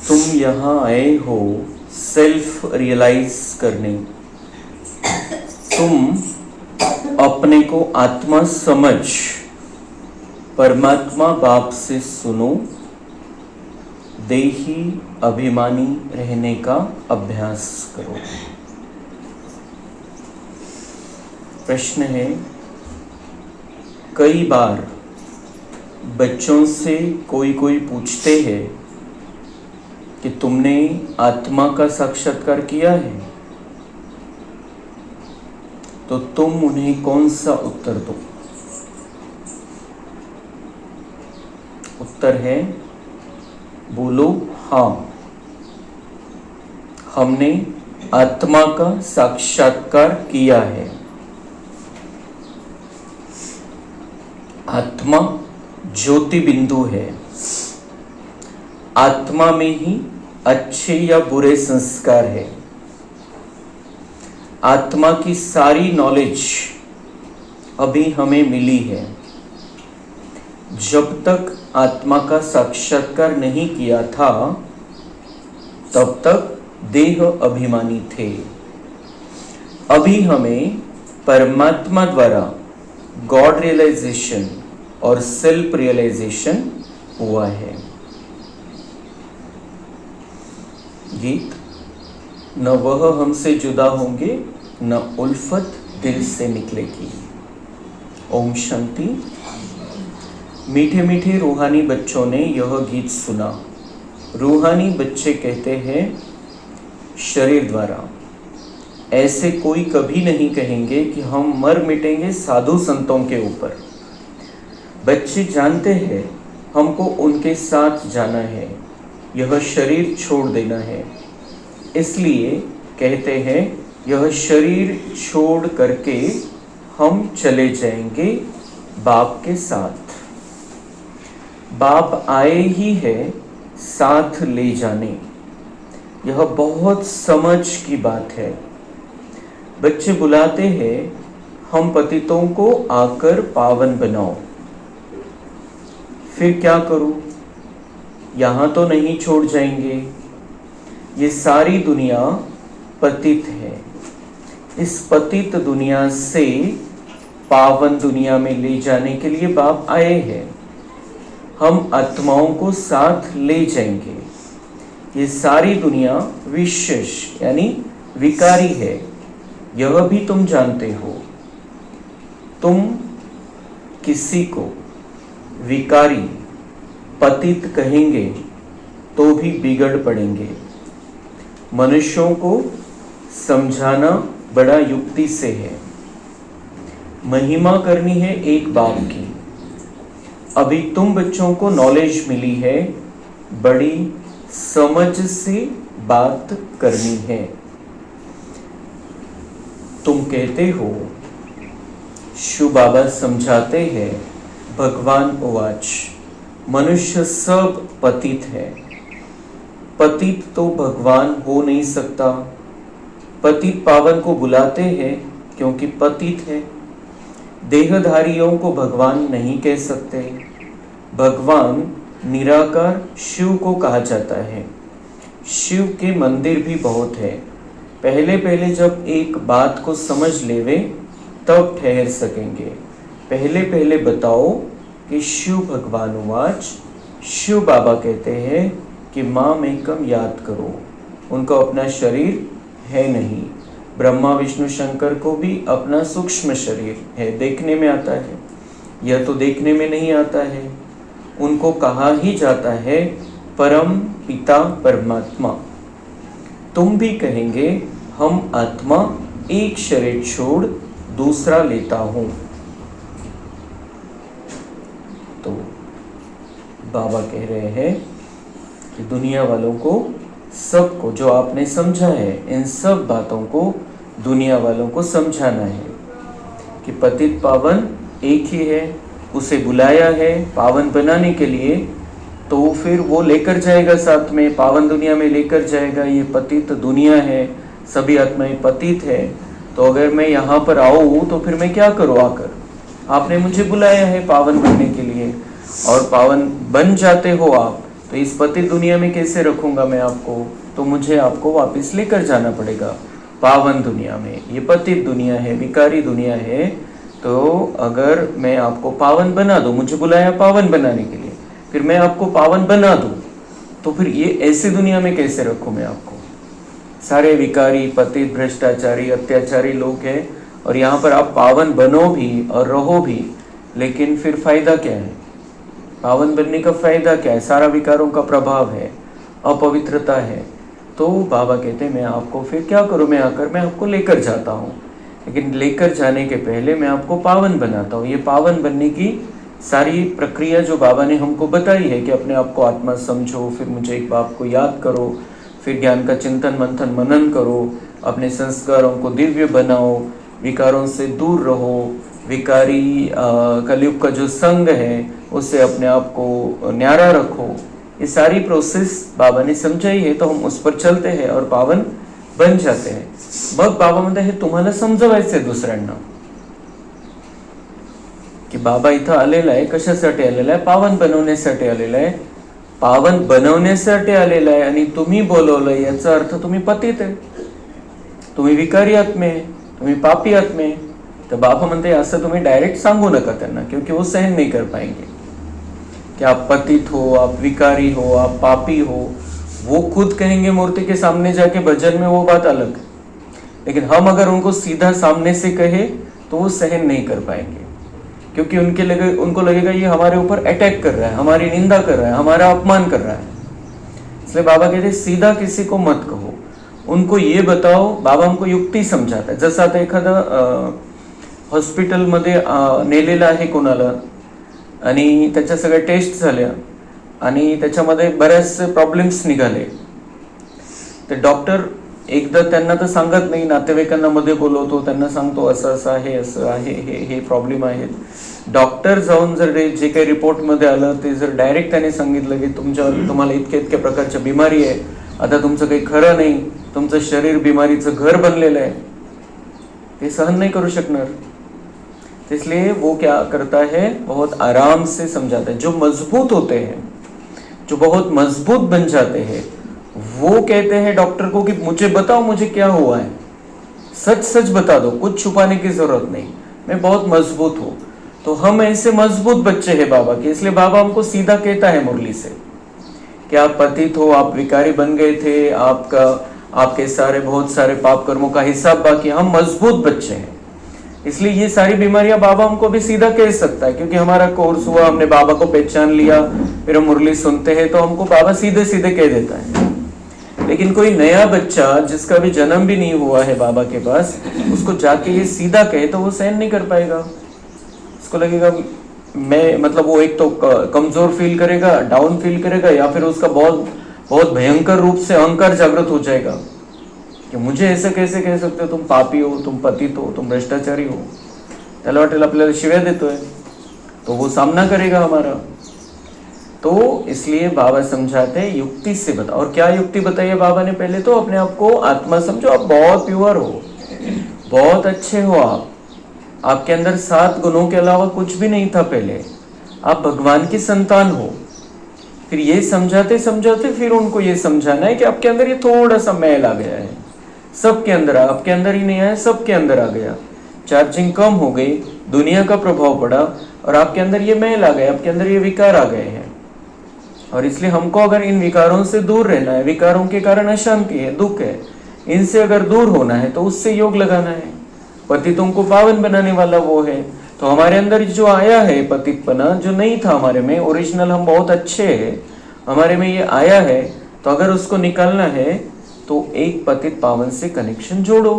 तुम यहाँ आए हो सेल्फ रियलाइज करने। तुम अपने को आत्मा समझ परमात्मा बाप से सुनो, देही अभिमानी रहने का अभ्यास करो। प्रश्न है, कई बार बच्चों से कोई पूछते हैं कि तुमने आत्मा का साक्षात्कार किया है, तो तुम उन्हें कौन सा उत्तर दो? उत्तर है, बोलो हाँ, हमने आत्मा का साक्षात्कार किया है। आत्मा ज्योति बिंदु है। आत्मा में ही अच्छे या बुरे संस्कार है। आत्मा की सारी नॉलेज अभी हमें मिली है। जब तक आत्मा का साक्षात्कार नहीं किया था, तब तक देह अभिमानी थे। अभी हमें परमात्मा द्वारा गॉड रियलाइजेशन और सेल्फ रियलाइजेशन हुआ है। गीत, न वह हमसे जुदा होंगे, न उल्फत दिल से निकलेगी। ओम शांति। मीठे मीठे रूहानी बच्चों ने यह गीत सुना। रूहानी बच्चे कहते हैं, शरीर द्वारा ऐसे कोई कभी नहीं कहेंगे कि हम मर मिटेंगे साधु संतों के ऊपर। बच्चे जानते हैं हमको उनके साथ जाना है, यह शरीर छोड़ देना है। इसलिए कहते हैं, यह शरीर छोड़ करके हम चले जाएंगे बाप के साथ। बाप आए ही है साथ ले जाने। यह बहुत समझ की बात है। बच्चे बुलाते हैं, हम पतितों को आकर पावन बनाओ। फिर क्या करूं? यहाँ तो नहीं छोड़ जाएंगे। ये सारी दुनिया पतित है। इस पतित दुनिया से पावन दुनिया में ले जाने के लिए बाप आए हैं। हम आत्माओं को साथ ले जाएंगे। ये सारी दुनिया विशेष यानी विकारी है, यह भी तुम जानते हो। तुम किसी को विकारी पतित कहेंगे तो भी बिगड़ पड़ेंगे। मनुष्यों को समझाना बड़ा युक्ति से है। महिमा करनी है एक बाप की। अभी तुम बच्चों को नॉलेज मिली है, बड़ी समझ से बात करनी है। तुम कहते हो, शिव बाबा समझाते हैं, भगवान उवाच, मनुष्य सब पतित है। पतित तो भगवान हो नहीं सकता। पतित पावन को बुलाते हैं क्योंकि पतित है। देहधारियों को भगवान नहीं कह सकते। भगवान निराकार शिव को कहा जाता है। शिव के मंदिर भी बहुत है। पहले जब एक बात को समझ लेवे तब ठहर सकेंगे। पहले बताओ कि शिव भगवान उवाच, शिव बाबा कहते हैं कि माँ में कम याद करो। उनको अपना शरीर है नहीं। ब्रह्मा विष्णु शंकर को भी अपना सूक्ष्म शरीर है, देखने में आता है। यह तो देखने में नहीं आता है। उनको कहा ही जाता है परम पिता परमात्मा। तुम भी कहेंगे, हम आत्मा एक शरीर छोड़ दूसरा लेता हूं। तो बाबा कह रहे हैं कि दुनिया वालों को, सबको जो आपने समझा है, इन सब बातों को दुनिया वालों को समझाना है कि पतित पावन एक ही है। उसे बुलाया है पावन बनाने के लिए, तो फिर वो लेकर जाएगा साथ में, पावन दुनिया में लेकर जाएगा। ये पतित दुनिया है, सभी आत्माएं पतित है। तो अगर मैं यहाँ पर आऊँ तो फिर मैं क्या करूँ आकर? आपने मुझे बुलाया है पावन बनने के लिए, और पावन बन जाते हो आप तो इस पतित दुनिया में कैसे रखूंगा मैं आपको? तो मुझे आपको वापस लेकर जाना पड़ेगा पावन दुनिया में। ये पतित दुनिया है, विकारी दुनिया है। तो अगर मैं आपको पावन बना दूं, मुझे बुलाया पावन बनाने के लिए, फिर मैं आपको पावन बना दूं, तो फिर ये ऐसी दुनिया में कैसे रखूं मैं आपको? सारे विकारी, पतित, भ्रष्टाचारी, अत्याचारी लोग हैं, और यहाँ पर आप पावन बनो भी और रहो भी, लेकिन फिर फायदा क्या है? पावन बनने का फायदा क्या है? सारा विकारों का प्रभाव है, अपवित्रता है। तो बाबा कहते हैं मैं आपको फिर क्या करूं? मैं आकर मैं आपको लेकर जाता हूँ, लेकिन लेकर जाने के पहले मैं आपको पावन बनाता हूँ। ये पावन बनने की सारी प्रक्रिया जो बाबा ने हमको बताई है कि अपने आप को आत्मा समझो, फिर मुझे एक बाप को याद करो, फिर ज्ञान का चिंतन मंथन मनन करो, अपने संस्कारों को दिव्य बनाओ, विकारों से दूर रहो, विकारी कलयुग का जो संग है उससे अपने आप को न्यारा रखो। ये सारी प्रोसेस बाबा ने समझाई है, तो हम उस पर चलते हैं और पावन बन जाते हैं। मग बाबा म्हणते हे तुम्हाला समजवायचे दुसऱ्यांना की बाबा इथं आलेला आहे, कशासाठी आलेला आहे? पावन बनवण्यासाठी आलेला आहे। पावन बनवण्यासाठी आलेला आहे आणि तुम्ही बोलवलं, याचा अर्थ तुम्ही पतित आहे, तुम्ही विकारी आत्मे आहे, तुम्ही पापी आत्मे आहे। तर बाबा म्हणते असं तुम्ही डायरेक्ट सांगू नका त्यांना, क्योंकि वो सहन नहीं कर पाएंगे कि आप पतित हो, आप विकारी हो, आप पापी हो। वो खुद कहेंगे मूर्ति के सामने जाके भजन में, वो बात अलग है, लेकिन हम अगर उनको सीधा सामने से कहे तो वो सहन नहीं कर पाएंगे, क्योंकि उनको लगेगा ये हमारे ऊपर अटैक कर रहा है, हमारी निंदा कर रहा है, हमारा अपमान कर रहा है। इसलिए बाबा कहते हैं सीधा किसी को मत कहो, उनको ये बताओ। बाबा हमको युक्ती समजाता है। जसं आता एखादं हॉस्पिटलमध्ये नेलेलं आहे कोणाला आणि त्याच्या सगळ्या टेस्ट झाल्या आणि त्याच्यामध्ये बऱ्याच प्रॉब्लेम्स निघाले, तर डॉक्टर एकदा त्यांना तर सांगत नाही, नातेवाईकांना मध्ये बोलवतो, त्यांना सांगतो असं असं आहे, असं आहे, हे प्रॉब्लेम आहेत। डॉक्टर जाऊन जर जे काही रिपोर्टमध्ये आलं ते जर डायरेक्ट त्याने सांगितलं की तुम्हाला इतक्या इतक्या प्रकारच्या बिमारी आहे, आता तुमचं काही खरं नाही, तुमचं शरीर बिमारीचं घर बनलेलं आहे, ते सहन नहीं करू शकणार। इसलिए वो क्या करता है, बहुत आराम से समझाता है। जो मजबूत होते हैं, जो बहुत मजबूत बन जाते हैं, वो कहते हैं डॉक्टर को कि मुझे बताओ मुझे क्या हुआ है, सच सच बता दो, कुछ छुपाने की जरूरत नहीं, मैं बहुत मजबूत हूँ। तो हम ऐसे मजबूत बच्चे हैं बाबा के, इसलिए बाबा हमको सीधा कहता है मुरली से कि आप पतित हो, आप विकारी बन गए थे, आपके सारे बहुत सारे पाप कर्मों का हिसाब बाकी। हम मजबूत बच्चे हैं, इसलिए ये सारी बीमारियां बाबा हमको भी सीधा कह सकता है, क्योंकि हमारा कोर्स हुआ, हमने बाबा को पहचान लिया, फिर हम मुरली सुनते हैं तो हमको बाबा सीधे सीधे कह देता है। लेकिन कोई नया बच्चा जिसका भी जन्म भी नहीं हुआ है बाबा के पास, उसको जाके ये सीधा कहे तो वो सहन नहीं कर पाएगा। उसको लगेगा मैं, मतलब वो एक तो कमजोर फील करेगा, डाउन फील करेगा, या फिर उसका बहुत बहुत भयंकर रूप से अहंकार जागृत हो जाएगा कि मुझे ऐसे कैसे कह सकते हो, तुम पापी हो, तुम पतित हो, तुम भ्रष्टाचारी हो। त्याला वाटेल आपल्याला शिव्या देतोय, तो वो सामना करेगा हमारा। तो इसलिए बाबा समझाते हैं युक्ति से बता। और क्या युक्ति बताइए बाबा ने? पहले तो अपने आप को आत्मा समझो, आप बहुत प्योर हो, बहुत अच्छे हो, आपके अंदर 7 गुणों के अलावा कुछ भी नहीं था पहले, आप भगवान की संतान हो। फिर ये समझाते समझाते फिर उनको ये समझाना है कि आपके अंदर ये थोड़ा सा मैल आ गया है, सबके अंदर, आपके अंदर ही नहीं आया, सबके अंदर आ गया, चार्जिंग कम हो गई, दुनिया का प्रभाव पड़ा और आपके अंदर ये मैल आ गया, आपके अंदर ये विकार आ गए हैं। और इसलिए हमको अगर इन विकारों से दूर रहना है, विकारों के कारण अशांति है, दुख है, इनसे अगर दूर होना है तो उससे योग लगाना है। पतितों को पावन बनाने वाला वो है। तो हमारे अंदर जो आया है पतितपना, जो नहीं था हमारे में, ओरिजिनल हम बहुत अच्छे हैं, हमारे में ये आया है, तो अगर उसको निकालना है तो एक पतित पावन से कनेक्शन जोड़ो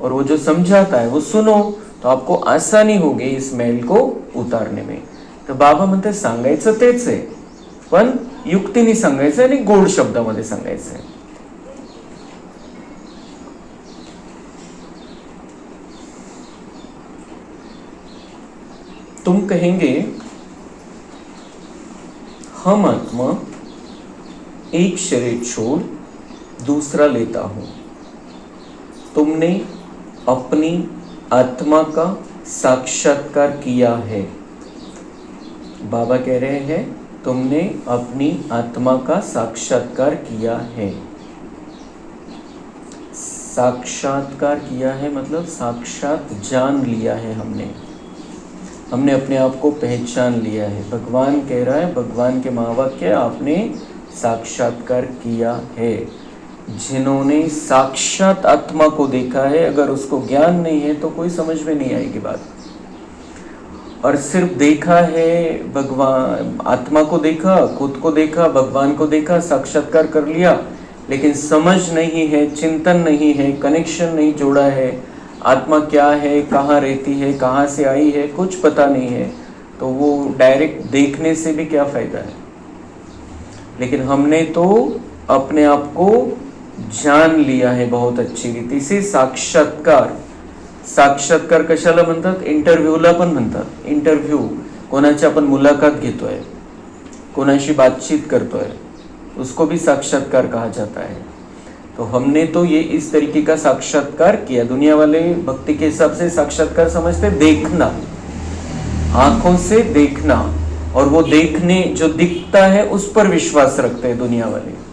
और वो जो समझाता है वो सुनो, तो आपको आसानी होगी इस मैल को उतारने में। तो बाबा म्हणते सांगायचं तेच आहे, पण युक्तीने सांगायचं आणि गोड शब्दामध्ये सांगायचं। तुम कहेंगे हम आत्मा एक शरीर छोड़ दूसरा लेता हूं। तुमने अपनी आत्मा का साक्षात्कार किया है। बाबा कह रहे हैं तुमने अपनी आत्मा का साक्षात्कार किया है। साक्षात्कार किया है मतलब साक्षात जान लिया है हमने अपने आप को पहचान लिया है। भगवान कह रहा है, भगवान के महावाक्य, आपने साक्षात्कार किया है। जिन्होंने साक्षात आत्मा को देखा है, अगर उसको ज्ञान नहीं है तो कोई समझ में नहीं आएगी बात। और सिर्फ देखा है, भगवान आत्मा को देखा, खुद को देखा, भगवान को देखा, साक्षात्कार कर लिया, लेकिन समझ नहीं है, चिंतन नहीं है, कनेक्शन नहीं जोड़ा है, आत्मा क्या है, कहाँ रहती है, कहाँ से आई है, कुछ पता नहीं है, तो वो डायरेक्ट देखने से भी क्या फायदा है। लेकिन हमने तो अपने आप को जान लिया है बहुत अच्छी रीती से। साक्षात्कार कशाला म्हणतात? इंटरव्ह्यूला पण म्हणतात। इंटरव्ह्यू, कोणाची आपण मुलाखत घेतोय, कोणाशी बातचीत करतोय, उसको भी साक्षात्कार कहा जाता है। तो हमने तो ये इस तरीके का साक्षात्कार किया। दुनिया वाले भक्ति के हिसाब से साक्षात्कार समझते देखना, आंखों से देखना, और वो देखने जो दिखता है उस पर विश्वास रखते हैं दुनिया वाले।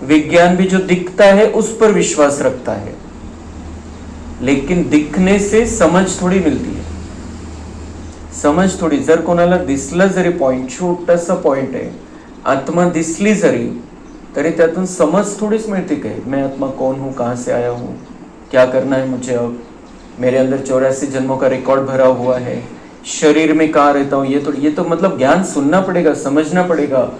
विज्ञान भी जो दिखता है उस पर विश्वास रखता है, लेकिन दिखने से समझ थोडी मिळते। समझ थोडी, जर कोणाला दिसलं जरी पॉइंट, छोटासा पॉइंट आहे, आत्मा दिसली जरी तरी त्यातून समझ थोड़ीच मिलती है। मैं आत्मा कौन हूँ, कहाँ से आया हूँ, क्या करना है मुझे, अब मेरे अंदर 84 जन्मों का रिकॉर्ड भरा हुआ है, शरीर में कहाँ रहता हूँ, ये तो मतलब ज्ञान सुनना पड़ेगा, समझना पड़ेगा,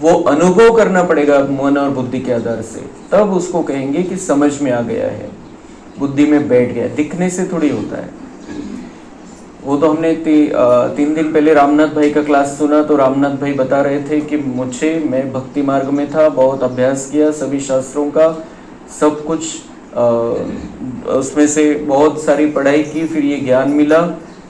वो अनुभव करना पड़ेगा मन और बुद्धि के आधार से, तब उसको कहेंगे कि समझ में आ गया है, बुद्धि में बैठ गया। दिखने से थोड़ी होता है। वो तो हमने 3 दिन पहले रामनाथ भाई का क्लास सुना, तो रामनाथ भाई बता रहे थे कि मैं भक्ति मार्ग में था, बहुत अभ्यास किया सभी शास्त्रों का, सब कुछ उसमें से बहुत सारी पढ़ाई की, फिर ये ज्ञान मिला।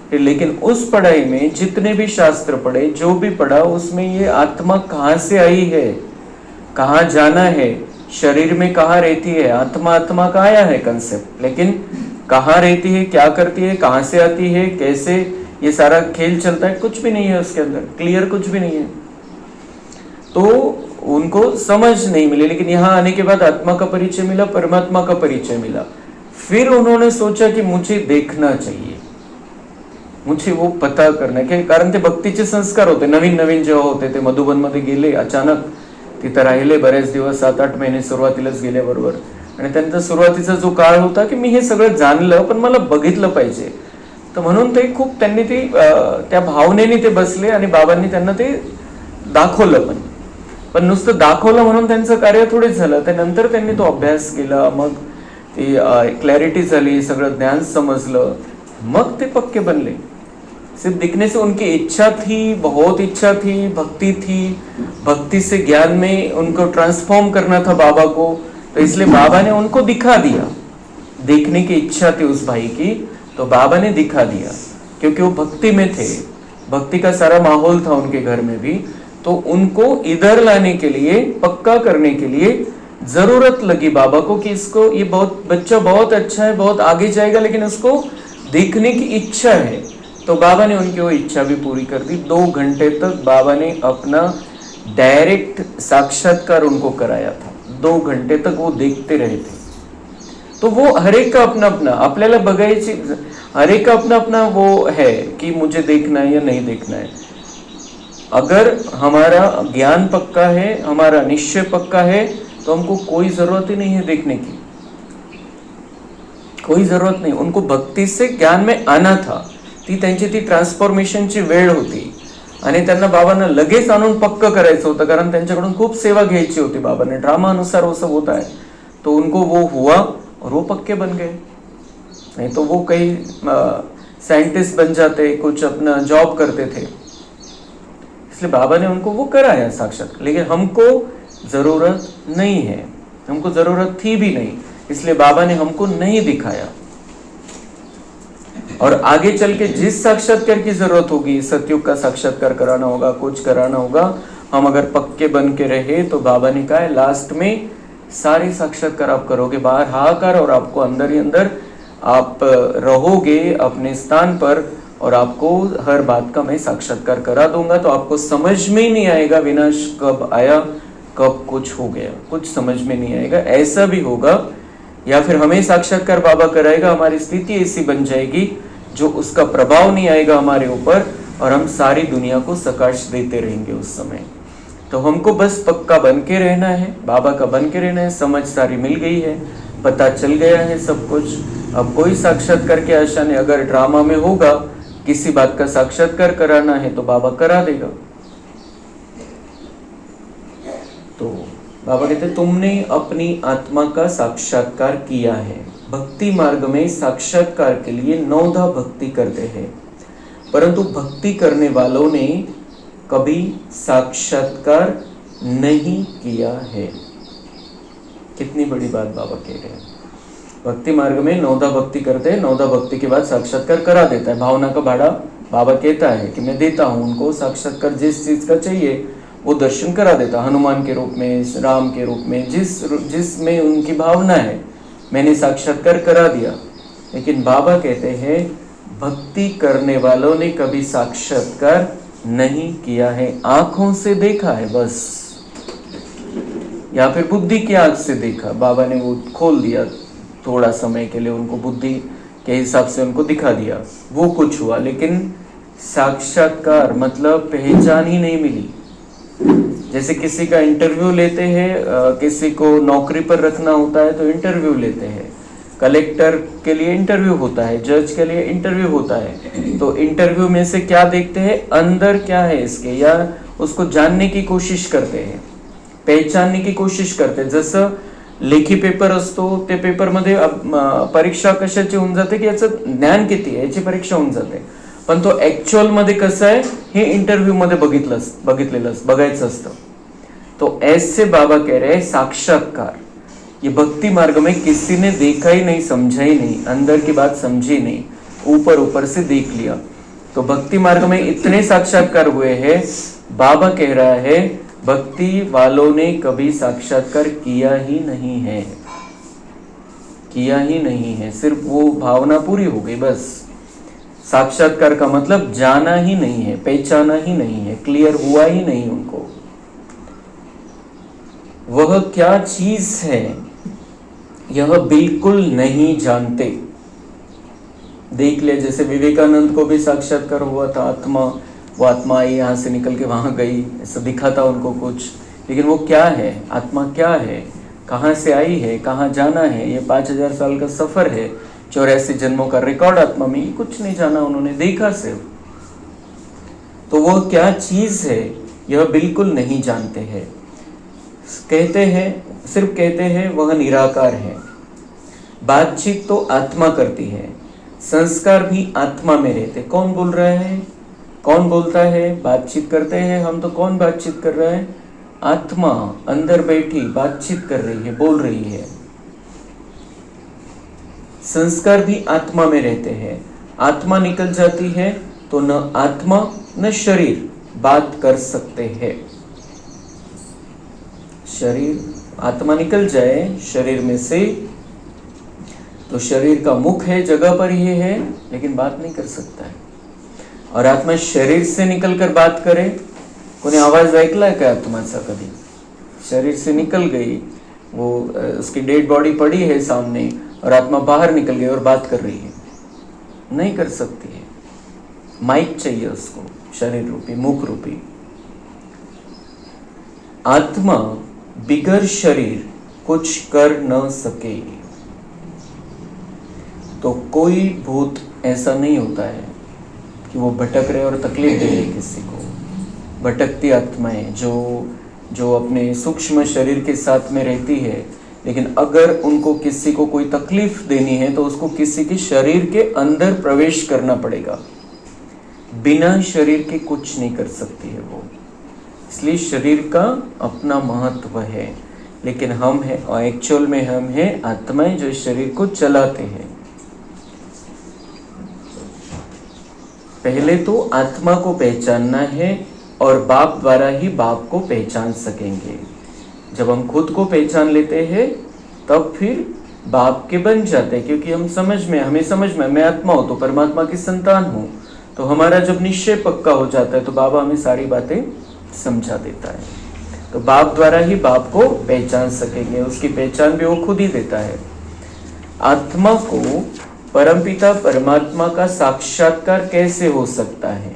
फिर लेकिन उस पढ़ाई में जितने भी शास्त्र पढ़े, जो भी पढ़ा, उसमें ये आत्मा कहाँ से आई है, कहाँ जाना है, शरीर में कहाँ रहती है, आत्मा का आया है कंसेप्ट, लेकिन कहाँ रहती है, क्या करती है, कहाँ से आती है, कैसे ये सारा खेल चलता है, कुछ भी नहीं है उसके अंदर, क्लियर कुछ भी नहीं है। तो उनको समझ नहीं मिली। लेकिन यहाँ आने के बाद आत्मा का परिचय मिला, परमात्मा का परिचय मिला। फिर उन्होंने सोचा कि मुझे देखना चाहिए, मुझे वो पता करना है, कारण ते भक्तीचे संस्कार होते, नवीन नवीन जेव्हा होते ते मधुबन मध्ये गेले, अचानक तिथं राहिले बरेच दिवस, 7-8 महिने सुरुवातीलाच गेले बरोबर। आणि त्यांचा सुरुवातीचा जो काळ होता की मी हे सगळं जाणलं, पण मला बघितलं पाहिजे, तर म्हणून ते खूप त्यांनी ते त्या भावनेने ते बसले आणि बाबांनी त्यांना ते दाखवलं। पण नुसतं दाखवलं म्हणून त्यांचं कार्य थोडीच झालं, त्यानंतर त्यांनी तो अभ्यास केला, मग ती क्लॅरिटी झाली, सगळं ज्ञान समजलं, मग ते पक्के बनले। सिर्फ दिखने से उनकी इच्छा थी, बहुत इच्छा थी, भक्ति थी, भक्ति से ज्ञान में उनको ट्रांसफॉर्म करना था बाबा को, तो इसलिए बाबा ने उनको दिखा दिया। देखने की इच्छा थी उस भाई की, तो बाबा ने दिखा दिया, क्योंकि वो भक्ति में थे, भक्ति का सारा माहौल था उनके घर में भी, तो उनको इधर लाने के लिए, पक्का करने के लिए जरूरत लगी बाबा को कि इसको, ये बच्चा बहुत अच्छा है, बहुत आगे जाएगा, लेकिन उसको देखने की इच्छा है। तो बाबा ने उनकी वो इच्छा भी पूरी कर दी। 2 घंटे तक बाबा ने अपना डायरेक्ट साक्षात्कार उनको कराया था। 2 घंटे तक वो देखते रहे थे। तो वो हर एक का अपना अपना, आपल्याला बघायची, हर एक का अपना अपना वो है कि मुझे देखना है या नहीं देखना है। अगर हमारा ज्ञान पक्का है, हमारा निश्चय पक्का है, तो हमको कोई जरूरत ही नहीं है देखने की, कोई जरूरत नहीं। उनको भक्ती से ज्ञान में आना था, ती त्यांची ती ट्रान्सफॉर्मेशनची वेळ होती, आणि त्यांना बाबांना लगेच आणून पक्क करायचं होतं, कारण त्यांच्याकडून खूप सेवा घ्यायची होती बाबांना, ड्रामा अनुसार वो सब होता है। तो उनको वो हुआ और वो पक्के बन गए, नहीं तो वो कई साइंटिस्ट बन जाते, कुछ अपना जॉब करते थे। इसलिए बाबा ने उनको वो कराया साक्षात, लेकिन हमको जरूरत नहीं है, हमको जरूरत थी भी नहीं, इसलिए बाबा ने हमको नहीं दिखाया। और आगे चल के जिस साक्षात्कार की जरूरत होगी, सतयुग का साक्षात्कार कराना होगा, कुछ कराना होगा, हम अगर पक्के बन के रहे, तो बाबा ने कहा है लास्ट में सारे साक्षात्कार आप करोगे, बाहर हाहाकार और आपको अंदर ही अंदर आप रहोगे अपने स्थान पर, और आपको हर बात का मैं साक्षात्कार करा दूंगा, तो आपको समझ में ही नहीं आएगा विनाश कब आया, कब कुछ हो गया, कुछ समझ में नहीं आएगा। ऐसा भी होगा, या फिर हमें साक्षात्कार बाबा कराएगा, हमारी स्थिति ऐसी बन जाएगी जो उसका प्रभाव नहीं आएगा हमारे ऊपर, और हम सारी दुनिया को सकाश देते रहेंगे उस समय। तो हमको बस पक्का बन के रहना है, बाबा का बन के रहना है। समझ सारी मिल गई है, पता चल गया है सब कुछ। अब कोई साक्षात्कार की आशा नहीं। अगर ड्रामा में होगा किसी बात का साक्षात्कार कराना है तो बाबा करा देगा। तो बाबा कहते तुमने अपनी आत्मा का साक्षात्कार किया है। भक्ति मार्ग में साक्षात्कार के लिए 9 भक्ति करते हैं, परंतु भक्ति करने वालों ने कभी साक्षात्कार नहीं किया है। कितनी बड़ी बात बाबा कह रहे हैं। भक्ति मार्ग में 9 भक्ति करते हैं, 9 भक्ति के बाद साक्षात्कार करा देता है। भावना का भाड़ा बाबा कहता है कि मैं देता हूँ उनको साक्षात्कार, जिस चीज का चाहिए वो दर्शन करा देता। हनुमान के रूप में, राम के रूप में, जिसमें उनकी भावना है मैंने साक्षात्कार करा दिया। लेकिन बाबा कहते हैं भक्ति करने वालों ने कभी साक्षात्कार नहीं किया है। आंखों से देखा है बस, या फिर बुद्धि की आंख से देखा। बाबा ने वो खोल दिया थोड़ा समय के लिए, उनको बुद्धि के हिसाब से उनको दिखा दिया, वो कुछ हुआ। लेकिन साक्षात्कार मतलब पहचान ही नहीं मिली। जैसे किसी का इंटरव्यू लेते हैं, किसी को नौकरी पर रखना होता है तो इंटरव्यू लेते हैं। कलेक्टर के लिए इंटरव्यू होता है, जज के लिए इंटरव्यू होता है। तो इंटरव्यू में से क्या देखते हैं, अंदर क्या है इसके, या उसको जानने की कोशिश करते हैं, पहचानने की कोशिश करते हैं। जसं लेखी पेपर असतो, ते पेपरमध्ये परीक्षा कशाची होऊन जाते की याचं ज्ञान किती आहे याची परीक्षा होऊन जाते। पण तो ऍक्च्युअल मध्ये कसं आहे हे इंटरव्यू मध्ये बघायचं असतं। तो ऐसे बाबा कह रहे हैं साक्षात्कार ये भक्ति मार्ग में किसी ने देखा ही नहीं, समझा ही नहीं, अंदर की बात समझी नहीं, ऊपर ऊपर से देख लिया। तो भक्ति मार्ग में इतने साक्षात्कार हुए हैं, बाबा कह रहा है भक्ति वालों ने कभी साक्षात्कार किया ही नहीं है, किया ही नहीं है। सिर्फ वो भावना पूरी हो गई बस। साक्षात्कार का मतलब जाना ही नहीं है, पहचाना ही नहीं है, क्लियर हुआ ही नहीं उनको। वह क्या चीज है यह बिल्कुल नहीं जानते। देख लिया, जैसे विवेकानंद को भी साक्षात्कार हुआ था, आत्मा, वो आत्मा आई यहाँ से निकल के वहां गई, ऐसा दिखा था उनको कुछ। लेकिन वो क्या है, आत्मा क्या है, कहाँ से आई है, कहाँ जाना है, ये 5000 साल का सफर है, 84 जन्मों का रिकॉर्ड आत्मा में, ये कुछ नहीं जाना उन्होंने, देखा सिर्फ। तो वो क्या चीज है यह बिल्कुल नहीं जानते हैं। कहते हैं, सिर्फ कहते हैं वह निराकार है। बातचीत तो आत्मा करती है, संस्कार भी आत्मा में रहते। कौन बोल रहा है, कौन बोलता है, बातचीत करते हैं हम तो कौन बातचीत कर रहा है, आत्मा अंदर बैठी बातचीत कर रही है, बोल रही है। संस्कार भी आत्मा में रहते हैं। आत्मा निकल जाती है तो न आत्मा न शरीर बात कर सकते हैं। शरीर, आत्मा निकल जाए शरीर में से तो शरीर का मुख है, जगह पर ही है, लेकिन बात नहीं कर सकता है। और आत्मा शरीर से निकलकर बात करे, कोणी आवाज ऐकलाय का आत्माचा कधी? शरीर से निकल गई, वो उसकी डेड बॉडी पड़ी है सामने और आत्मा बाहर निकल गई और बात कर रही है, नहीं कर सकती है। माइक चाहिए उसको, शरीर रूपी, मुख रूपी। आत्मा बिगर शरीर कुछ कर न सके। तो कोई भूत ऐसा नहीं होता है कि वो भटक रहे और तकलीफ दे रहे किसी को। भटकती आत्माएं जो अपने सूक्ष्म शरीर के साथ में रहती है, लेकिन अगर उनको किसी को कोई तकलीफ देनी है तो उसको किसी के शरीर के अंदर प्रवेश करना पड़ेगा। बिना शरीर के कुछ नहीं कर सकती है वो। इसलिए शरीर का अपना महत्व है, लेकिन हम हैं और एक्चुअल में हम हैं आत्माएं जो इस शरीर को चलाते हैं। पहले तो आत्मा को पहचानना है और बाप द्वारा ही बाप को पहचान सकेंगे। जब हम खुद को पहचान लेते हैं तब फिर बाप के बन जाते हैं, क्योंकि हमें समझ में मैं आत्मा हूं तो परमात्मा की संतान हूं, तो हमारा जब निश्चय पक्का हो जाता है तो बाबा हमें सारी बातें समझा देता है। तो बाप द्वारा ही बाप को पहचान सकेंगे, उसकी पहचान भी वो खुद ही देता है। आत्मा को परमपिता परमात्मा का साक्षात्कार कैसे हो सकता है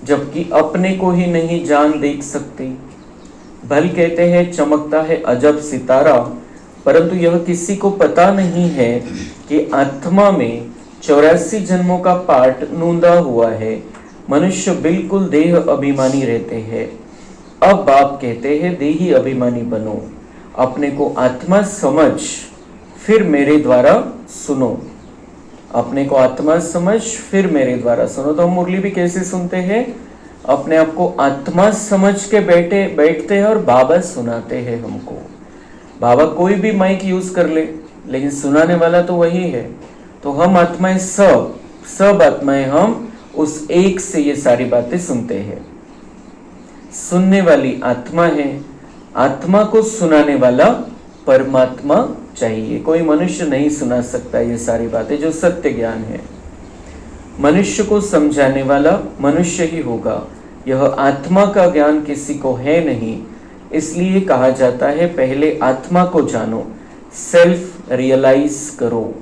जबकि अपने को ही नहीं जान देख सकती। भल कहते हैं चमकता है अजब सितारा, परंतु यह किसी को पता नहीं है कि आत्मा में 84 जन्मों का पाठ नूंदा हुआ है। मनुष्य बिल्कुल देह अभिमानी रहते हैं। अब बाप कहते हैं देही अभिमानी बनो, अपने को आत्मा समझ, फिर मेरे द्वारा सुनो। अपने को आत्मा समझ फिर मेरे द्वारा सुनो। तो हम मुरली भी कैसे सुनते हैं? अपने आप को आत्मा समझ के बैठते हैं और बाबा सुनाते हैं हमको। बाबा कोई भी माइक यूज कर ले, लेकिन सुनाने वाला तो वही है। तो हम आत्माएं सब आत्माएं हम उस एक से ये सारी बातें सुनते हैं। सुनने वाली आत्मा है, आत्मा को सुनाने वाला परमात्मा चाहिए। कोई मनुष्य नहीं सुना सकता ये सारी बातें जो सत्य ज्ञान है। मनुष्य को समझाने वाला मनुष्य ही होगा। यह आत्मा का ज्ञान किसी को है नहीं, इसलिए कहा जाता है पहले आत्मा को जानो, सेल्फ रियलाइज करो।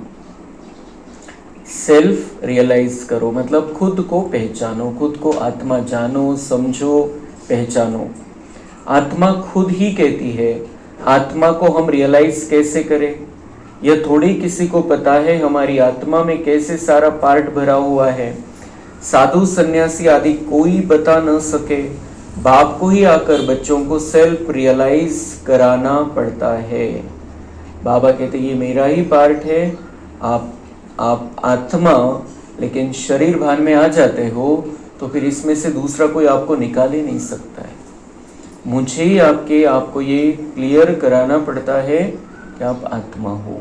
सेल्फ रियलाइज करो मतलब खुद को पहचानो, खुद को आत्मा जानो, समझो, पहचानो। आत्मा खुद ही कहती है। आत्मा को हम रियलाइज कैसे करें? यह थोड़ी किसी को पता है हमारी आत्मा में कैसे सारा पार्ट भरा हुआ है। साधु सन्यासी आदि कोई बता न सके। बाप को ही आकर बच्चों को सेल्फ रियलाइज कराना पड़ता है। बाबा कहते ये मेरा ही पार्ट है, आप आत्मा लेकिन शरीर भान में आ जाते हो तो फिर इसमें से दूसरा कोई आपको निकाल ही नहीं सकता है। मुझे ही आपको ये क्लियर कराना पड़ता है कि आप आत्मा हो।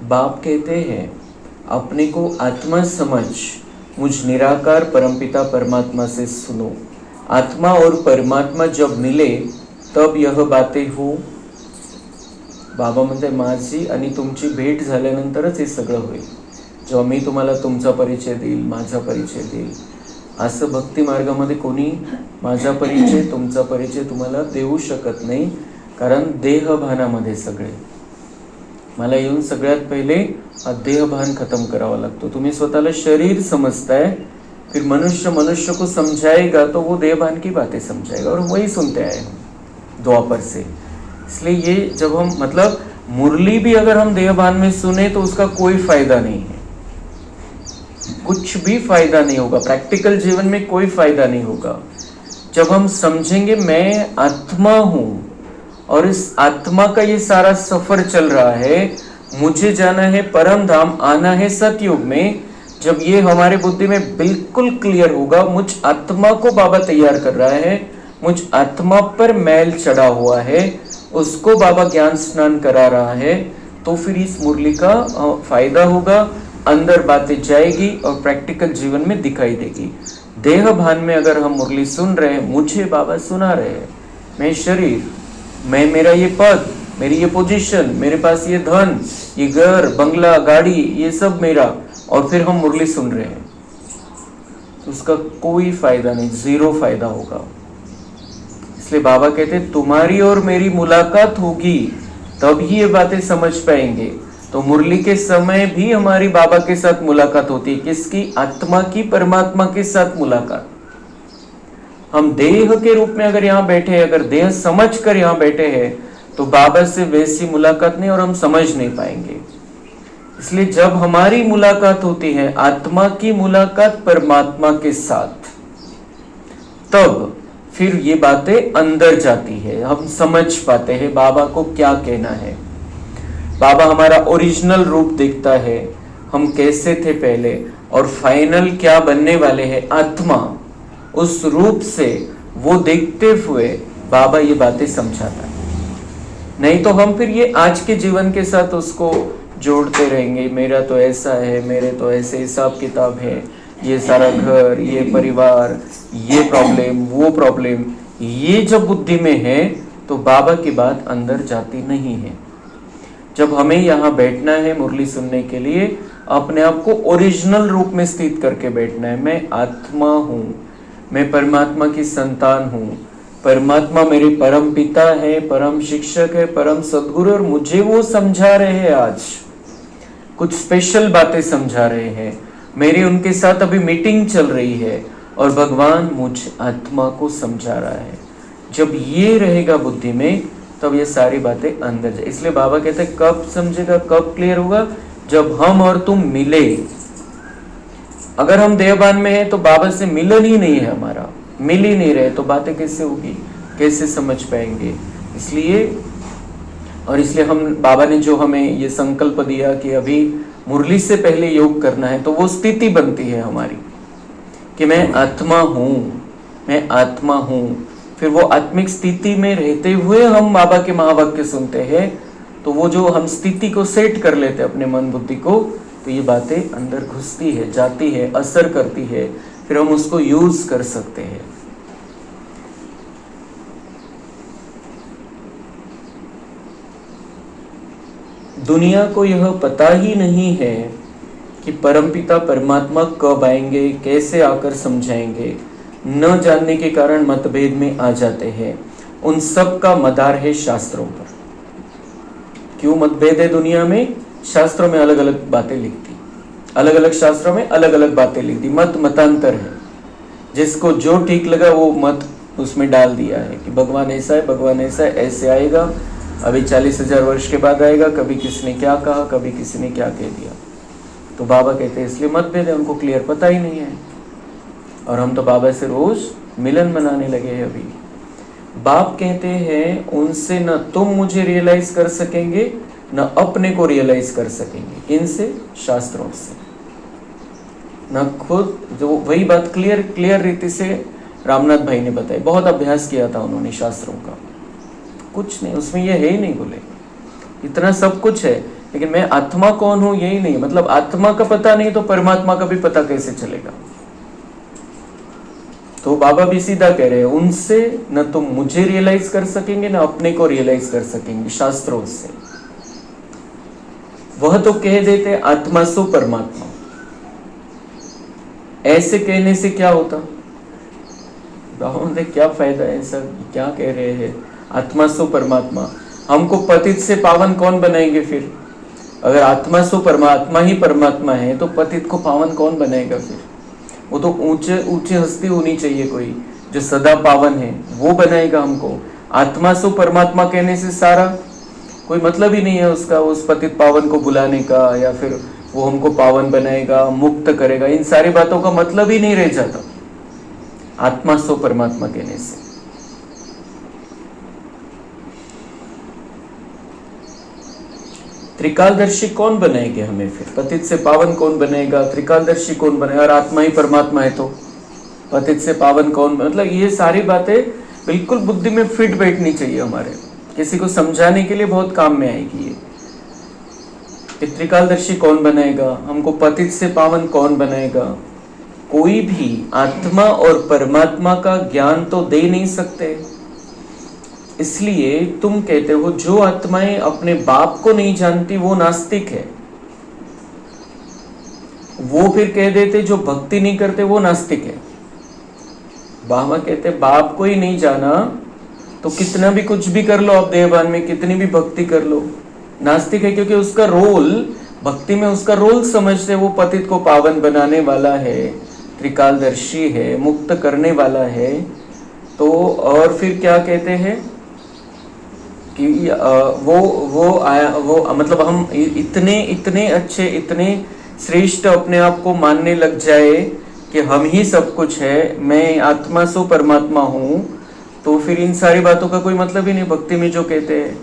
बाप कहते हैं अपने को आत्मा समझ, मुझ निराकार परमपिता परमात्मा से सुनो। आत्मा और परमात्मा जब मिले तब यह बातें हो। बाबा म्हणते माझी आणि तुमची भेट झाल्यानंतरच हे सगळं होईल। जेव्हा मी तुम्हाला तुमचा परिचय देईल, माझा परिचय देईल। असं भक्ती मार्गामध्ये कोणी माझा परिचय तुमचा परिचय तुम्हाला देऊ शकत नाही, कारण देहभानामध्ये सगळे। मला येऊन सगळ्यात पहिले देहभान खत्म करावा लागतो। तुम्ही स्वतःला शरीर समझताय, फिर मनुष्य को समझाएगा तो वो देहभान की बातें समझाएगा, और वही सुनते आए हम द्वापर से। इसलिए ये जब हम मतलब मुरली भी अगर हम देहभान में सुने तो उसका कोई फायदा नहीं है, कुछ भी फायदा नहीं होगा, प्रैक्टिकल जीवन में कोई फायदा नहीं होगा। जब हम समझेंगे मैं आत्मा हूं और इस आत्मा का ये सारा सफर चल रहा है, मुझे जाना है परम धाम, आना है सतयुग में, जब ये हमारे बुद्धि में बिल्कुल क्लियर होगा, मुझ आत्मा को बाबा तैयार कर रहा है, मुझ आत्मा पर मैल चढ़ा हुआ है, उसको बाबा ज्ञान स्नान करा रहा है, तो फिर इस मुरली का फायदा होगा, अंदर बातें जाएगी और प्रैक्टिकल जीवन में दिखाई देगी। देह भान में अगर हम मुरली सुन रहे हैं, मुझे बाबा सुना रहे हैं, मैं शरीर, मैं मेरा ये पद, मेरी ये पोजीशन, मेरे पास ये धन, ये घर, बंगला, गाड़ी, ये सब मेरा, और फिर हम मुरली सुन रहे हैं, तो उसका कोई फायदा नहीं, जीरो फायदा होगा। इसलिए बाबा कहते तुम्हारी और मेरी मुलाकात होगी तब ही ये बातें समझ पाएंगे। तो मुरली के समय भी हमारी बाबा के साथ मुलाकात होती है। किसकी? आत्मा की, परमात्मा के साथ मुलाकात। हम देह के रूप में अगर यहाँ बैठे, अगर देह समझ कर यहाँ बैठे हैं, तो बाबा से वैसी मुलाकात नहीं, और हम समझ नहीं पाएंगे। इसलिए जब हमारी मुलाकात होती है, आत्मा की मुलाकात परमात्मा के साथ, तब फिर ये बातें अंदर जाती है, हम समझ पाते हैं बाबा को क्या कहना है। बाबा हमारा ओरिजिनल रूप देखता है, हम कैसे थे पहले और फाइनल क्या बनने वाले हैं, आत्मा। उस रूप से वो देखते हुए बाबा ये बातें समझाता है। नहीं तो हम फिर ये आज के जीवन के साथ उसको जोड़ते रहेंगे, मेरा तो ऐसा है, मेरे तो ऐसे हिसाब किताब है, ये सारा घर, ये परिवार, ये प्रॉब्लम, वो प्रॉब्लम, ये जब बुद्धि में है तो बाबा की बात अंदर जाती नहीं है। जब हमें यहाँ बैठना है मुरली सुनने के लिए, अपने आप को ओरिजिनल रूप में स्थित करके बैठना है। मैं आत्मा हूँ, मैं परमात्मा की संतान हूँ, परमात्मा मेरे परम पिता है, परम शिक्षक है, परम सद्गुरु, और मुझे वो समझा रहे हैं, आज कुछ स्पेशल बातें समझा रहे हैं, मेरी उनके साथ अभी मीटिंग चल रही है और भगवान मुझ आत्मा को समझा रहा है। जब ये रहेगा बुद्धि में, तब ये सारी बातें अंदर जाए। इसलिए बाबा कहते हैं कब समझेगा, कब क्लियर होगा, जब हम और तुम मिले। अगर हम देहभान में हैं तो बाबा से मिलन ही नहीं है हमारा, मिल ही नहीं रहे, तो बातें कैसे होगी, कैसे समझ पाएंगे। इसलिए हम, बाबा ने जो हमें ये संकल्प दिया कि अभी मुरली से पहले योग करना है, तो वो स्थिति बनती है हमारी कि मैं आत्मा हूँ, मैं आत्मा हूँ। फिर वो आत्मिक स्थिति में रहते हुए हम बाबा के महावाक्य सुनते हैं, तो वो जो हम स्थिति को सेट कर लेते हैं अपने मन बुद्धि को, तो ये बातें अंदर घुसती है, जाती है, असर करती है, फिर हम उसको यूज कर सकते हैं। दुनिया को यह पता ही नहीं है कि परमपिता परमात्मा कब आएंगे, कैसे आकर समझाएंगे। न जानने के कारण मतभेद में आ जाते हैं। उन सब का मदार है शास्त्रों पर। क्यों मतभेद है दुनिया में? शास्त्रों में अलग अलग बातें लिखती, अलग अलग शास्त्रों में अलग अलग बातें लिखती, मतांतर है। जिसको जो ठीक लगा वो मत उसमें डाल दिया है कि भगवान ऐसा है, भगवान ऐसा है, ऐसे आएगा, अभी 40,000 वर्ष के बाद आएगा, कभी किसी ने क्या कहा, कभी किसी ने क्या कह दिया। तो बाबा कहते हैं इसलिए मतभेद है, उनको क्लियर पता ही नहीं है। और हम तो बाबा से रोज मिलन मनाने लगे हैं। अभी बाप कहते हैं उनसे न तुम मुझे रियलाइज कर सकेंगे, न अपने को रियलाइज कर सकेंगे। इनसे, शास्त्रों से, न खुद। जो वही बात क्लियर रीति से रामनाथ भाई ने बताई। बहुत अभ्यास किया था उन्होंने शास्त्रों का, कुछ नहीं उसमें ये है ही नहीं। बोले इतना सब कुछ है, लेकिन मैं आत्मा कौन हूं यही नहीं। मतलब आत्मा का पता नहीं तो परमात्मा का भी पता कैसे चलेगा? तो बाबा भी सीधा कह रहे हैं उनसे न तुम मुझे रियलाइज कर सकेंगे, न अपने को रियलाइज कर सकेंगे शास्त्रों से। वह तो कह देते आत्मा सो परमात्मा। ऐसे कहने से क्या होता? क्या फायदा है? सब क्या कह रहे हैं? आत्मा सो परमात्मा। हमको पतित से पावन कौन बनाएंगे फिर? अगर आत्मा सो परमात्मा ही परमात्मा है तो पतित को पावन कौन बनाएगा फिर? वो तो ऊंचे हस्ती होनी चाहिए कोई जो सदा पावन है, वो बनाएगा हमको। आत्मा सो परमात्मा कहने से सारा कोई मतलब ही नहीं है उसका, उस पतित पावन को बुलाने का, या फिर वो हमको पावन बनाएगा, मुक्त करेगा। इन सारी बातों का मतलब ही नहीं रह जाता आत्मा सो परमात्मा कहने से। त्रिकालदर्शी कौन बनाएंगे हमें फिर? पतित से पावन कौन बनेगा? त्रिकालदर्शी कौन बनेगा? और आत्मा ही परमात्मा है तो पतित से पावन कौन? मतलब ये सारी बातें बिल्कुल बुद्धि में फिट बैठनी चाहिए हमारे। किसी को समझाने के लिए बहुत काम में आएगी ये। त्रिकालदर्शी कौन बनाएगा हमको? पतित से पावन कौन बनाएगा? कोई भी आत्मा और परमात्मा का ज्ञान तो दे नहीं सकते। इसलिए तुम कहते हो जो आत्माएं अपने बाप को नहीं जानती वो नास्तिक है। वो फिर कह देते जो भक्ति नहीं करते वो नास्तिक है। बाबा कहते बाप को ही नहीं जाना तो कितना भी कुछ भी कर लो आप देहभान में, कितनी भी भक्ति कर लो, नास्तिक है। क्योंकि उसका रोल भक्ति में, उसका रोल समझते वो पतित को पावन बनाने वाला है, त्रिकालदर्शी है, मुक्त करने वाला है। तो और फिर क्या कहते हैं कि वो मतलब हम इतने अच्छे, इतने श्रेष्ठ अपने आप को मानने लग जाए कि हम ही सब कुछ है, मैं आत्मा सो परमात्मा हूँ, तो फिर इन सारी बातों का कोई मतलब ही नहीं भक्ति में जो कहते हैं।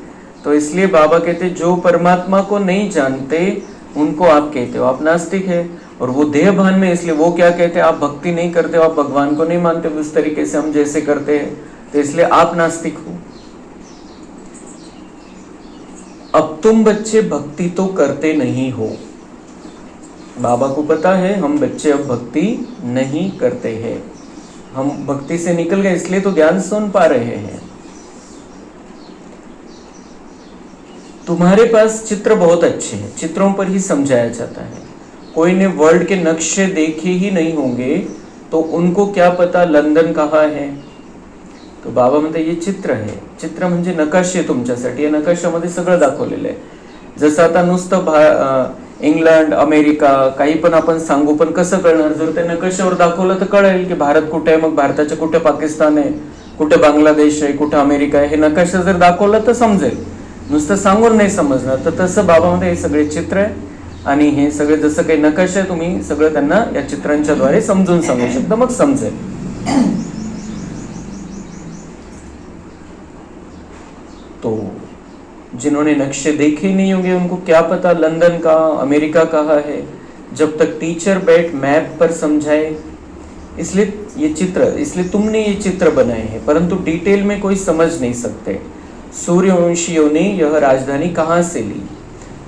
तो इसलिए बाबा कहते जो परमात्मा को नहीं जानते उनको आप कहते हो आप नास्तिक है। और वो देहभान में, इसलिए वो क्या कहते हैं आप भक्ति नहीं करते हो, आप भगवान को नहीं मानते उस तरीके से हम जैसे करते हैं, तो इसलिए आप नास्तिक हो। अब तुम बच्चे भक्ति तो करते नहीं हो, बाबा को पता है हम बच्चे अब भक्ति नहीं करते हैं, हम भक्ति से निकल गए, इसलिए तो ज्ञान सुन पा रहे हैं। तुम्हारे पास चित्र बहुत अच्छे हैं, चित्रों पर ही समझाया जाता है, कोई ने वर्ल्ड के नक्शे देखे ही नहीं होंगे तो उनको क्या पता लंडन कहाँ है. तो बाबा म्हणते हे चित्र आहे. चित्र म्हणजे नकाशे तुमच्यासाठी. या नकाशामध्ये सगळं दाखवलेलं आहे. जसं आता नुसतं इंग्लंड, अमेरिका काही पण आपण सांगू, पण कसं कळणार? जर त्या नकाशावर दाखवलं तर कळेल की भारत कुठे आहे, मग भारताच्या कुठे पाकिस्तान आहे, कुठे बांगलादेश आहे, कुठे अमेरिका आहे. हे नकाशा जर दाखवलं तर समजेल, नुसतं सांगून नाही समजणार. तर तसं बाबामध्ये हे सगळे चित्र आहे आणि हे सगळे जसं काही नकाशा आहे तुम्ही सगळं त्यांना या चित्रांच्या द्वारे समजून सांगू शकता, मग समजेल. तो जिन्होंने नक्शे देखे नहीं होंगे उनको क्या पता लंदन का, अमेरिका कहाँ है, जब तक टीचर बैठ मैप पर समझाए. इसलिए तुमने ये चित्र बनाए हैं, परंतु डिटेल में कोई समझ नहीं सकते. सूर्यवंशियों ने यह राजधानी कहाँ से ली.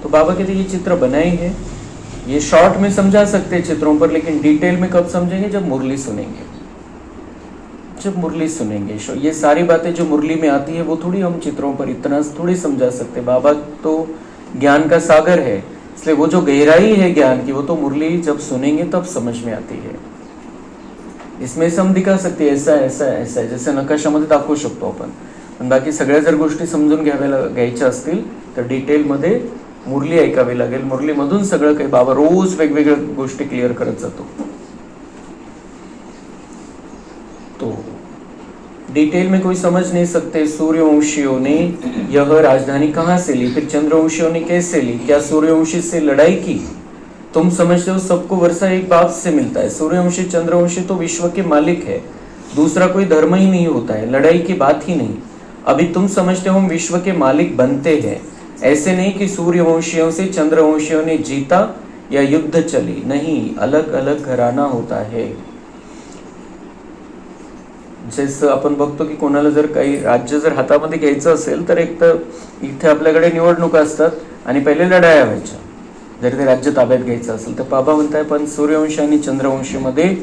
तो बाबा कहते ये चित्र बनाए हैं, ये शॉर्ट में समझा सकते हैं चित्रों पर, लेकिन डिटेल में कब समझेंगे? जब मुरली सुनेंगे. जब मुरली सुनेंगे ये सारी बातें जो मुरली में आती है वो थोड़ी हम चित्रों पर इतना थोड़ी समझा सकते. बाबा तो ज्ञान का सागर है, इसलिए वो जो गहराई है ज्ञान की वो तो मुरली जब सुनेंगे तब समझ में आती है. इसमें से हम दिखा सकते ऐसा ऐसा ऐसा है, जैसे नकाशामध्ये दाखवू शकतो आपण, पण बाकी सगळ्या जर गोष्टी समजून घ्यायच्या असतील तर डिटेलमध्ये मुरली ऐकावी लागेल. मुरलीमधून सगळं काही बाबा रोज वेगवेगळ्या गोष्टी क्लिअर करत जातो. तो डिटेल में कोई समझ नहीं सकते. सूर्यवंशियों ने यह राजधानी कहाँ से ली, फिर चंद्रवंशियों ने कैसे ली, क्या सूर्यवंशी से लड़ाई की. तुम समझते हो सबको वर्षा एक बाप से मिलता है. सूर्यवंशी चंद्रवंशी तो विश्व के मालिक है, दूसरा कोई धर्म ही नहीं होता है, लड़ाई की बात ही नहीं. अभी तुम समझते हो हम विश्व के मालिक बनते हैं, ऐसे नहीं कि सूर्यवंशियों से चंद्रवंशियों ने जीता या युद्ध चली. नहीं, अलग अलग घराना होता है. जसं आपण बघतो की कोणाला जर काही राज्य जर हातामध्ये घ्यायचं असेल तर एक तर इथे आपल्याकडे निवडणुका असतात आणि पहिले लढाया व्हायच्या जर ते राज्य ताब्यात घ्यायचं असेल तर. बाबा म्हणताय पण सूर्यवंशी आणि चंद्रवंशीमध्ये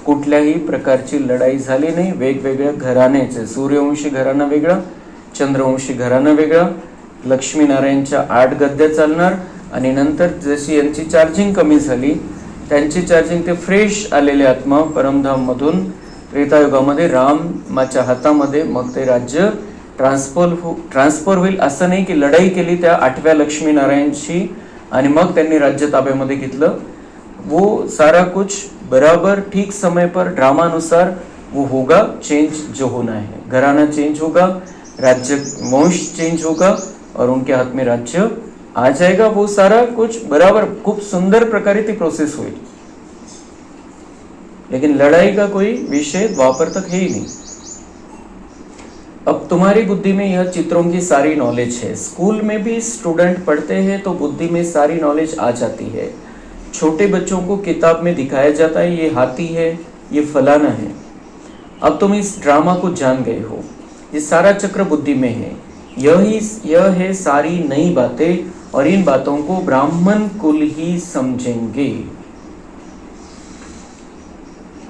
कुठल्याही प्रकारची लढाई झाली नाही. वेगवेगळ्या घराण्याचे, सूर्यवंशी घराणा वेगळा, चंद्रवंशी घराणा वेगळा. लक्ष्मीनारायणच्या 8 गद्द्या चालणार आणि नंतर जशी यांची चार्जिंग कमी झाली त्यांची चार्जिंग ते फ्रेश आलेले आत्मा परमधाम मधून त्रेतायुगामध्ये रामाच्या हातामध्ये मग ते राज्य ट्रान्सफर होईल. असं नाही की लढाई केली त्या 8व्या लक्ष्मीनारायणशी आणि मग त्यांनी राज्य ताब्यामध्ये घेतलं. वो सारा कुछ बराबर ठीक समय पर ड्रामानुसार वो होगा. चेंज जो होना है, घराना चेंज होगा, राज्य वंश चेंज होगा और उनके हाथ में राज्य आ जाएगा. वो सारा कुछ बराबर खूप सुंदर प्रकारे ती प्रोसेस होईल. लेकिन लड़ाई का कोई विषय द्वापर तक है ही नहीं. अब तुम्हारी बुद्धि में यह चित्रों की सारी नॉलेज है. स्कूल में भी स्टूडेंट पढ़ते हैं तो बुद्धि में सारी नॉलेज आ जाती है. छोटे बच्चों को किताब में दिखाया जाता है ये हाथी है, ये फलाना है. अब तुम इस ड्रामा को जान गए हो, ये सारा चक्र बुद्धि में है. यह है सारी नई बातें और इन बातों को ब्राह्मण कुल ही समझेंगे.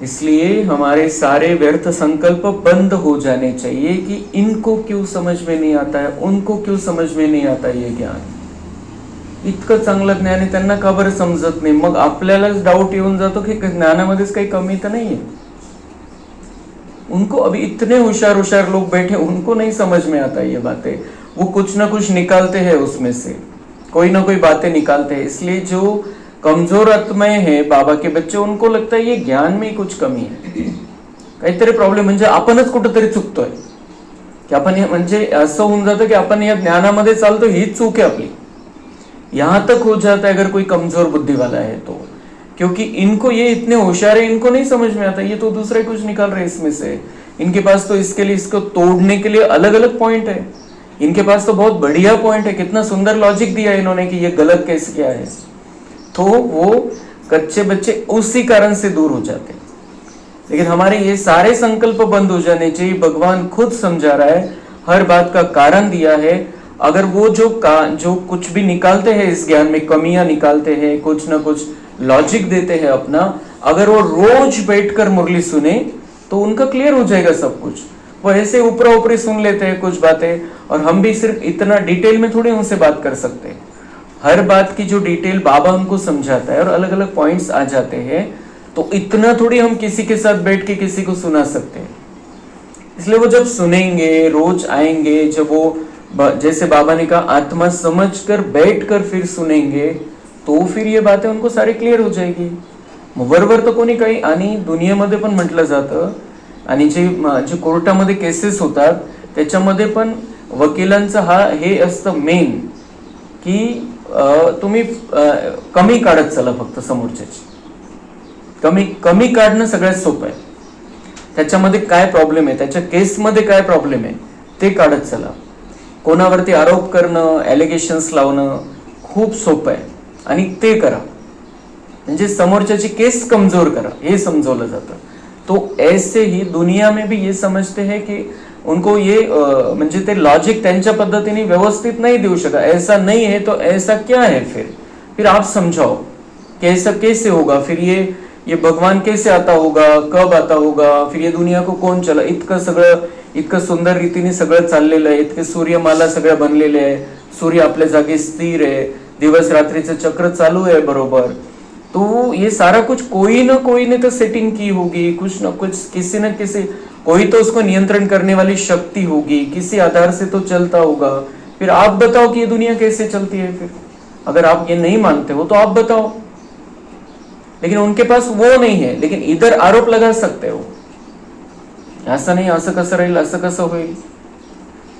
इसलिए हमारे सारे व्यर्थ संकल्प बंद हो जाने चाहिए कि इनको क्यों समझ में नहीं आता है, उनको क्यों समझ में नहीं आता ये ज्ञान. इतकं चांगलं ज्ञान आहे त्यांना का बरं समजत नाही. मग आपल्यालाच डाऊट येऊन जातो की ज्ञानामध्येच काही कमी तर नाहीये. उनको अभी इतने होशियार लोग बैठे, उनको नहीं समझ में आता ये बातें. वो कुछ ना कुछ निकालते हैं उसमें से, कोई ना कोई बातें निकालते हैं. इसलिए जो कमजोर आत्माएं हैं बाबा के बच्चे, उनको लगता है ये ज्ञान में कुछ कमी आहे, काहीतरी प्रॉब्लेम, म्हणजे आपणच कुठेतरी चुकतोय की आपण म्हणजे असं होऊन जातं की आपण या ज्ञानामध्ये चालतो, हीच चूक आहे आपली. यहां तक हो जाता है अगर कोई कमजोर बुद्धि वाला है तो, क्योंकि इनको ये इतने होशियार है, इनको नहीं समझ में आता, ये तो दूसरा कुछ निकाल रहे इसमें से. इनके पास तो इसके लिए, इसको तोड़ने के लिए अलग अलग पॉइंट है. इनके पास तो बहुत बढ़िया पॉइंट है, कितना सुंदर लॉजिक दिया इन्होंने कि ये गलत कैसे किया है. तो वो कच्चे बच्चे उसी कारण से दूर हो जाते. लेकिन हमारे ये सारे संकल्प बंद हो जाने चाहिए. भगवान खुद समझा रहा है, हर बात का कारण दिया है. अगर वो जो कुछ भी निकालते हैं इस ज्ञान में, कमियां निकालते हैं, कुछ ना कुछ लॉजिक देते हैं अपना, अगर वो रोज बैठकर मुरली सुने तो उनका क्लियर हो जाएगा सब कुछ. वो ऐसे ऊपरा ऊपरी सुन लेते हैं कुछ बातें, और हम भी सिर्फ इतना डिटेल में थोड़ी उनसे बात कर सकते हैं. हर बात की जो डिटेल बाबा हमको समझाता है और अलग अलग पॉइंट्स आ जाते हैं, तो इतना थोड़ी हम किसी के साथ बैठ के किसी को सुना सकते हैं। इसलिए वो जब सुनेंगे, रोज आएंगे, जब वो जैसे बाबा ने कहा आत्मा समझकर बैठकर फिर सुनेंगे, तो फिर ये बातें उनको सारी क्लिअर हो जाएगी। वरवर तर कोणी काही, आणि दुनियेमध्ये पण म्हटलं जातं, आणि जे कोर्टामध्ये केसेस होतात त्याच्यामध्ये पण वकिलांचं हे असतं मेन, की तुम्ही कमी काढत चला, फक्त समोरच्याची कमी काढणं सगळ्यात सोपं आहे। त्याच्यामध्ये काय प्रॉब्लेम आहे, त्याच्या केसमध्ये काय प्रॉब्लेम आहे ते काढत चला। कोणावरती आरोप करणं, एलिगेशन्स लावणं खूप सोपं आहे, आणि ते करा, म्हणजे समोरच्याची केस कमजोर करा, हे समजवलं जातं। तो ऐसे ही दुनिया में भी ये समझते हैं कि उनको ये म्हणजे ते लॉजिक त्यांच्या पद्धतीने व्यवस्थित नहीं देऊ शकत। ऐसा नहीं है तो ऐसा क्या है, फिर आप समझाओ कि ऐसा कैसे होगा, फिर ये भगवान कैसे आता होगा, कब आता होगा, फिर ये दुनिया को कोण चला, इतकं सुंदर रीतीने सगळं चाललेलं आहे, इतके सूर्यमाला सगळ्या बनलेले आहे, सूर्य आपल्या जागी स्थिर आहे, दिवस रात्रीचं चक्र चालू है बरोबर। तो ये सारा कुछ कोई ने तो सेटिंग की होगी, कुछ न कुछ किसी न किसी, कोई तो उसको नियंत्रण करने वाली शक्ति होगी, किसी आधार से तो चलता होगा। फिर आप बताओ कि ये दुनिया कैसे चलती है। फिर अगर आप ये नहीं मानते हो तो आप बताओ, लेकिन उनके पास वो नहीं है, लेकिन इधर आरोप लगा सकते हो, ऐसा नहीं, असं कसं राहील, असं कसं होईल।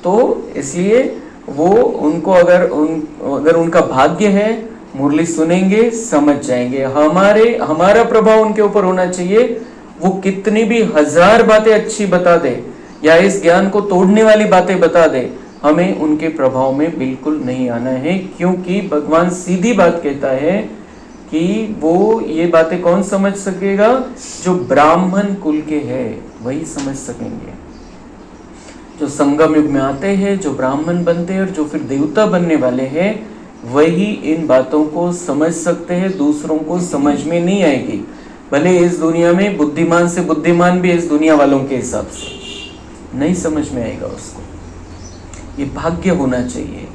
तो इसलिए वो उनको अगर उनका भाग्य है, मुरली सुनेंगे, समझ जाएंगे। हमारा प्रभाव उनके ऊपर होना चाहिए। वो कितनी भी 1000 बातें अच्छी बता दे या इस ज्ञान को तोड़ने वाली बातें बता दे, हमें उनके प्रभाव में बिल्कुल नहीं आना है, क्योंकि भगवान सीधी बात कहता है कि वो ये बातें कौन समझ सकेगा, जो ब्राह्मण कुल के हैं वही समझ सकेंगे। जो संगम युग में आते हैं, जो ब्राह्मण बनते हैं और जो फिर देवता बनने वाले हैं, वही इन बातों को समझ सकते हैं, दूसरों को समझ में नहीं आएगी। भले इस दुनिया में बुद्धिमान से बुद्धिमान भी इस दुनिया वालों के हिसाब से नहीं समझ में आएगा उसको। ये भाग्य होना चाहिए,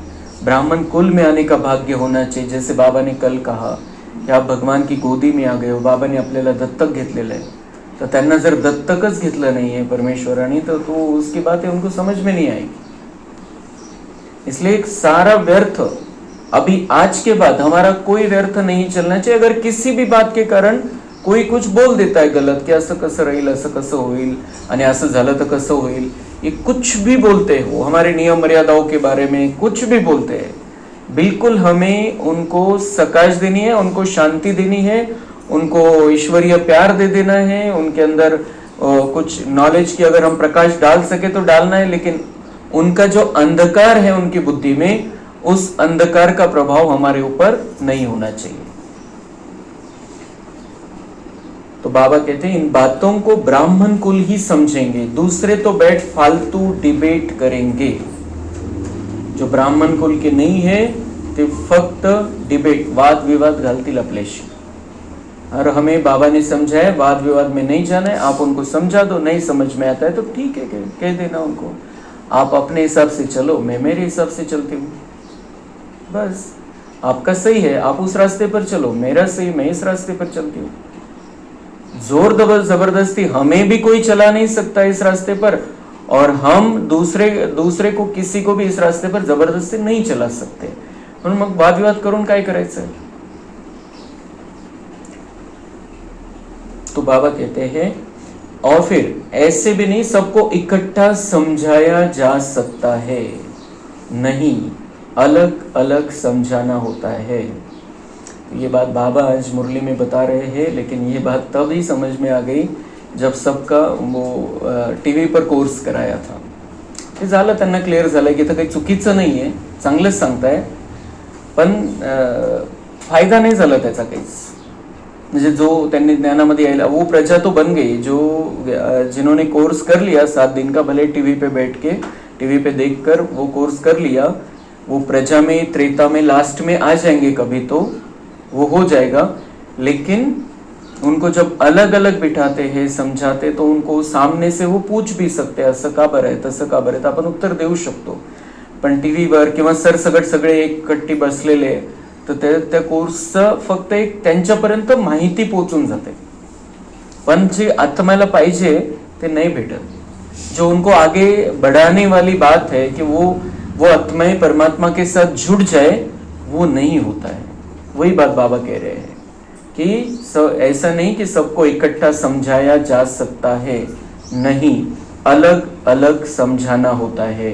ब्राह्मण कुल में आने का भाग्य होना चाहिए। जैसे बाबा ने कल कहा कि आप भगवान की गोदी में आ गए हो, बाबाने आपल्याला दत्तक घेतलेलं आहे, तर त्यांना जर दत्तकच घेतलं नाही आहे परमेश्वराने, तो उसकी बातें उनको समझ में नहीं आएगी। इसलिए एक सारा व्यर्थ, अभी आज के बाद हमारा कोई व्यर्थ नहीं चलना चाहिए। अगर किसी भी बात के कारण कोई कुछ बोल देता है गलत, कि असं कसं राहील, असं कसं होईल, आणि असं झालं तर कसं होईल, ये कुछ भी बोलते हो, हमारे नियम मर्यादाओं के बारे में कुछ भी बोलते हैं, बिल्कुल हमें उनको सकाश देनी है, उनको शांति देनी है, उनको ईश्वरीय प्यार दे देना है, उनके अंदर कुछ नॉलेज की अगर हम प्रकाश डाल सके तो डालना है, लेकिन उनका जो अंधकार है उनकी बुद्धि में, उस अंधकार का प्रभाव हमारे ऊपर नहीं होना चाहिए। तो बाबा कहते हैं इन बातों को ब्राह्मण कुल ही समझेंगे, दूसरे तो बैठ फालतू डिबेट करेंगे। जो ब्राह्मण कुल के नहीं है ते फक्त डिबेट, वाद विवाद घालतील आपल्याशी। और हमें बाबा ने समझाया वाद विवाद में नहीं जाना है, आप उनको समझा दो, नहीं समझ में आता है तो ठीक है, कह देना उनको, आप अपने हिसाब से चलो, मैं मेरे हिसाब से चलती हूँ, बस आपका सही है, आप उस रास्ते पर चलो, मेरा सही, मैं इस रास्ते पर चलती हूँ। जोर जबरदस्ती हमें भी कोई चला नहीं सकता इस रास्ते पर, और हम दूसरे को, किसी को भी इस रास्ते पर जबरदस्ती नहीं चला सकते। म्हणून मग वाद विवाद करून काय करायचं। तो बाबा कहते हैं और फिर ऐसे भी नहीं सबको इकट्ठा समझाया जा सकता है, नहीं, अलग अलग समझाना होता है। ये बात बाबा आज मुरली में बता रहे हैं, लेकिन ये बात तब ही समझ में आ गई जब सबका वो टीव्ही पर कोर्स कराया था। ते झालं, त्यांना क्लिअर झालं की तर काही चुकीचं नाही आहे, चांगलंच सांगताय, पण फायदा नहीं झाला त्याचा काहीच। म्हणजे जो त्यांनी ज्ञानामध्ये यायला, वो प्रजा तो बन गई, जो जिन्होंने कोर्स कर लिया 7 दिन का, भले टीवी पे बैठ के, टीवी पे देखकर वो कोर्स कर लिया, वो प्रजा में, त्रेता में, लास्ट में आ जाएंगे कभी तो वो हो जाएगा। लेकिन उनको जब अलग अलग बिठाते हैं, समझाते, तो उनको सामने से वो पूछ भी सकते, असं का बरं आहे, तसं का बरं आहे, तर आपण उत्तर देऊ शकतो। पण टीव्हीवर किंवा सरसगट सगळे एक कट्टी बसलेले, तर तर त्या कोर्सचं फक्त एक त्यांच्यापर्यंत माहिती पोहोचून जाते, पण जे आत्म्याला पाहिजे ते नहीं भेटत। जो उनको आगे बढ़ाने वाली बात है कि वो आत्माएं परमात्मा के साथ जुड़ जाए, वो नहीं होता है। वही बात बाबा कह रहे हैं कि ऐसा नहीं कि सबको इकट्ठा समझाया जा सकता है, नहीं, अलग अलग समझाना होता है।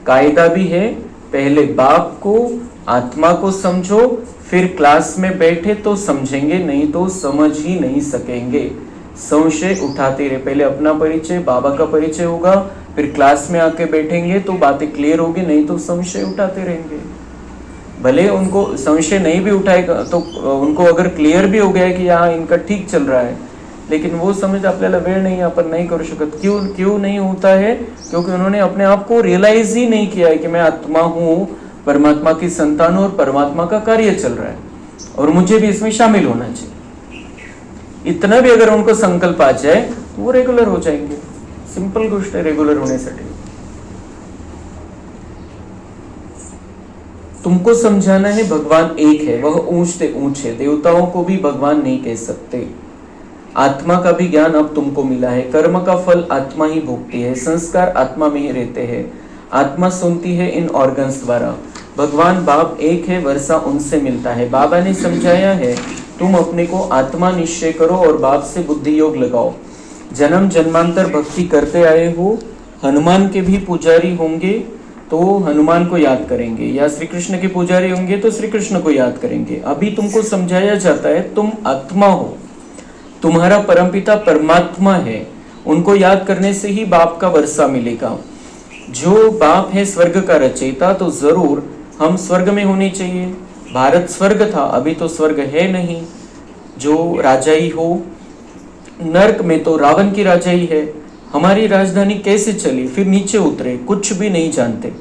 कायदा भी है, पहले बाप को आत्मा को समझो, फिर क्लास में बैठे तो समझेंगे, नहीं तो समझ ही नहीं सकेंगे। संशय उठाते रहे, पहले अपना परिचय, बाबा का परिचय होगा, फिर क्लास में आके बैठेंगे तो बातें क्लियर होगी, नहीं तो संशय उठाते रहेंगे। भले उनको संशय नहीं भी उठाएगा तो उनको अगर क्लियर भी हो गया कि हाँ इनका ठीक चल रहा है, लेकिन वो समझ आपल्याला वेळ नहीं, आपण नहीं करू शकत। क्यों नहीं होता है? क्योंकि उन्होंने अपने आप को रियलाइज ही नहीं किया है कि मैं आत्मा हूँ, परमात्मा की संतान और परमात्मा का कार्य चल रहा है और मुझे भी इसमें शामिल होना चाहिए। इतना भी अगर उनको संकल्प आ जाए तो वो रेगुलर हो जाएंगे। सिंपल गोष्ट है रेगुलर होण्यासाठी। तुमको समझाना है भगवान एक है, वह ऊंच से ऊंच है, देवताओं को भी भगवान नहीं कह सकते। आत्मा का भी ज्ञान अब तुमको मिला है, कर्म का फल आत्मा ही भोगती है, संस्कार आत्मा में ही रहते हैं, आत्मा सुनती है इन ऑर्गन्स द्वारा। भगवान बाप एक है, वर्षा उनसे मिलता है। बाबा ने समझाया है तुम अपने को आत्मा निश्चय करो और बाप से बुद्धि योग लगाओ। जन्म जन्मांतर भक्ति करते आए हो, हनुमान के भी पुजारी होंगे तो हनुमान को याद करेंगे, या श्री कृष्ण के पुजारी होंगे तो श्री कृष्ण को याद करेंगे। अभी तुमको समझाया जाता है तुम आत्मा हो, तुम्हारा परमपिता परमात्मा है, उनको याद करने से ही बाप का वर्षा मिलेगा। जो बाप है स्वर्ग का रचयिता, तो जरूर हम स्वर्ग में होने चाहिए। भारत स्वर्ग था, अभी तो स्वर्ग है नहीं। जो राजाई हो, नर्क में तो रावण की राजाई है। हमारी राजधानी कैसे चली, फिर नीचे उतरे, कुछ भी नहीं जानते।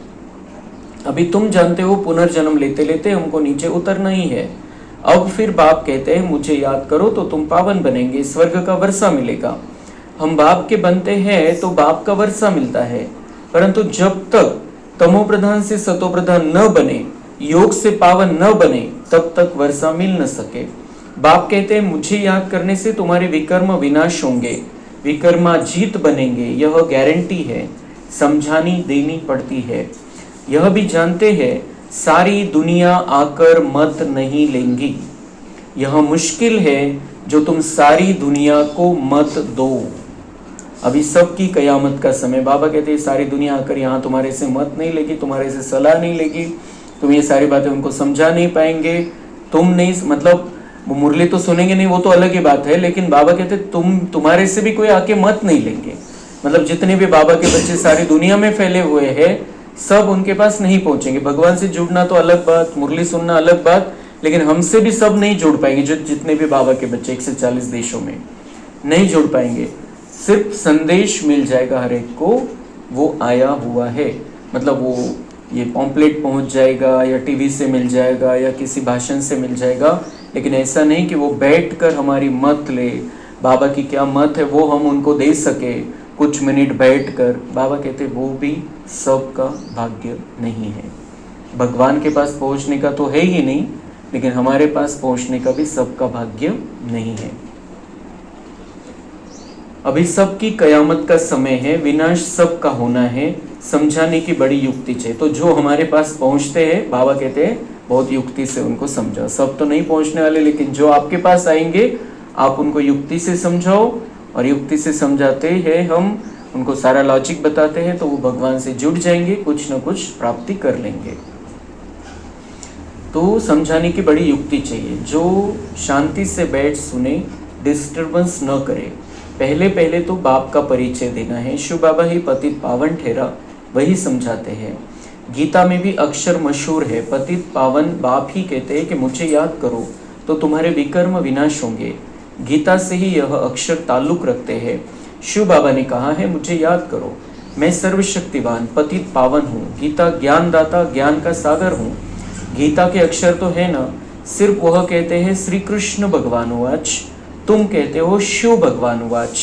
अभी तुम जानते हो पुनर्जन्म लेते लेते हमको नीचे उतरना ही है। अब फिर बाप कहते हैं मुझे याद करो तो तुम पावन बनेंगे, स्वर्ग का वर्षा मिलेगा। हम बाप के बनते हैं तो बाप का वर्षा मिलता है, परंतु जब तक तमो प्रधान से सतो प्रधान न बने, योग से पावन न बने, तब तक वर्षा मिल न सके। बाप कहते हैं मुझे याद करने से तुम्हारे विकर्म विनाश होंगे, विकर्माजीत बनेंगे, यह गारंटी है, समझानी देनी पड़ती है। यह भी जानते हैं सारी दुनिया आकर मत नहीं लेंगी, यह मुश्किल है जो तुम सारी दुनिया को मत दो। अभी सबकी कयामत का समय, बाबा कहते हैं सारी दुनिया आकर यहाँ तुम्हारे से मत नहीं लेगी, तुम्हारे से सलाह नहीं लेगी, तुम ये सारी बातें उनको समझा नहीं पाएंगे, तुम नहीं, मतलब वो मुरली तो सुनेंगे नहीं, वो तो अलग ही बात है, लेकिन बाबा कहते तुम्हारे से भी कोई आके मत नहीं लेंगे। मतलब जितने भी बाबा के बच्चे सारी दुनिया में फैले हुए हैं, सब उनके पास नहीं पहुंचेंगे। भगवान से जुड़ना तो अलग बात, मुरली सुनना अलग बात, लेकिन हमसे भी सब नहीं जुड़ पाएंगे। जो जितने भी बाबा के बच्चे 140 देशों में नहीं जुड़ पाएंगे, सिर्फ संदेश मिल जाएगा हर एक को, वो आया हुआ है। मतलब वो ये पॉम्पलेट पहुंच जाएगा या टीवी से मिल जाएगा या किसी भाषण से मिल जाएगा, लेकिन ऐसा नहीं कि वो बैठकर हमारी मत ले, बाबा की क्या मत है वो हम उनको दे सके कुछ मिनट बैठकर। बाबा कहते वो भी सबका भाग्य नहीं है। भगवान के पास पहुंचने का तो है ही नहीं, लेकिन हमारे पास पहुंचने का भी सबका भाग्य नहीं है। अभी सबकी कयामत का समय है, विनाश सबका होना है, समझाने की बड़ी युक्ति चाहिए। तो जो हमारे पास पहुंचते हैं, बाबा कहते हैं बहुत युक्ति से उनको समझाओ। सब तो नहीं पहुंचने वाले, लेकिन जो आपके पास आएंगे आप उनको युक्ति से समझाओ, और युक्ति से समझाते हैं हम उनको सारा लॉजिक बताते हैं, तो वो भगवान से जुड़ जाएंगे, कुछ न कुछ प्राप्ति कर लेंगे। तो समझाने की बड़ी युक्ति चाहिए। जो शांति से बैठ सुने, डिस्टर्बेंस न करे। पहले पहले तो बाप का परिचय देना है। शिव बाबा ही पतित पावन ठहरा, वही समझाते हैं। गीता में भी अक्षर मशहूर है, पतित पावन बाप ही कहते हैं कि मुझे याद करो तो तुम्हारे विकर्म विनाश होंगे। गीता से ही यह अक्षर ताल्लुक रखते हैं। शिव बाबा ने कहा है मुझे याद करो, मैं सर्वशक्तिवान पतित पावन हूँ, गीता ज्ञानदाता ज्ञान का सागर हूँ। गीता के अक्षर तो है ना, सिर्फ वह कहते हैं श्री कृष्ण भगवान उवाच, तुम कहते हो शिव भगवान उवाच।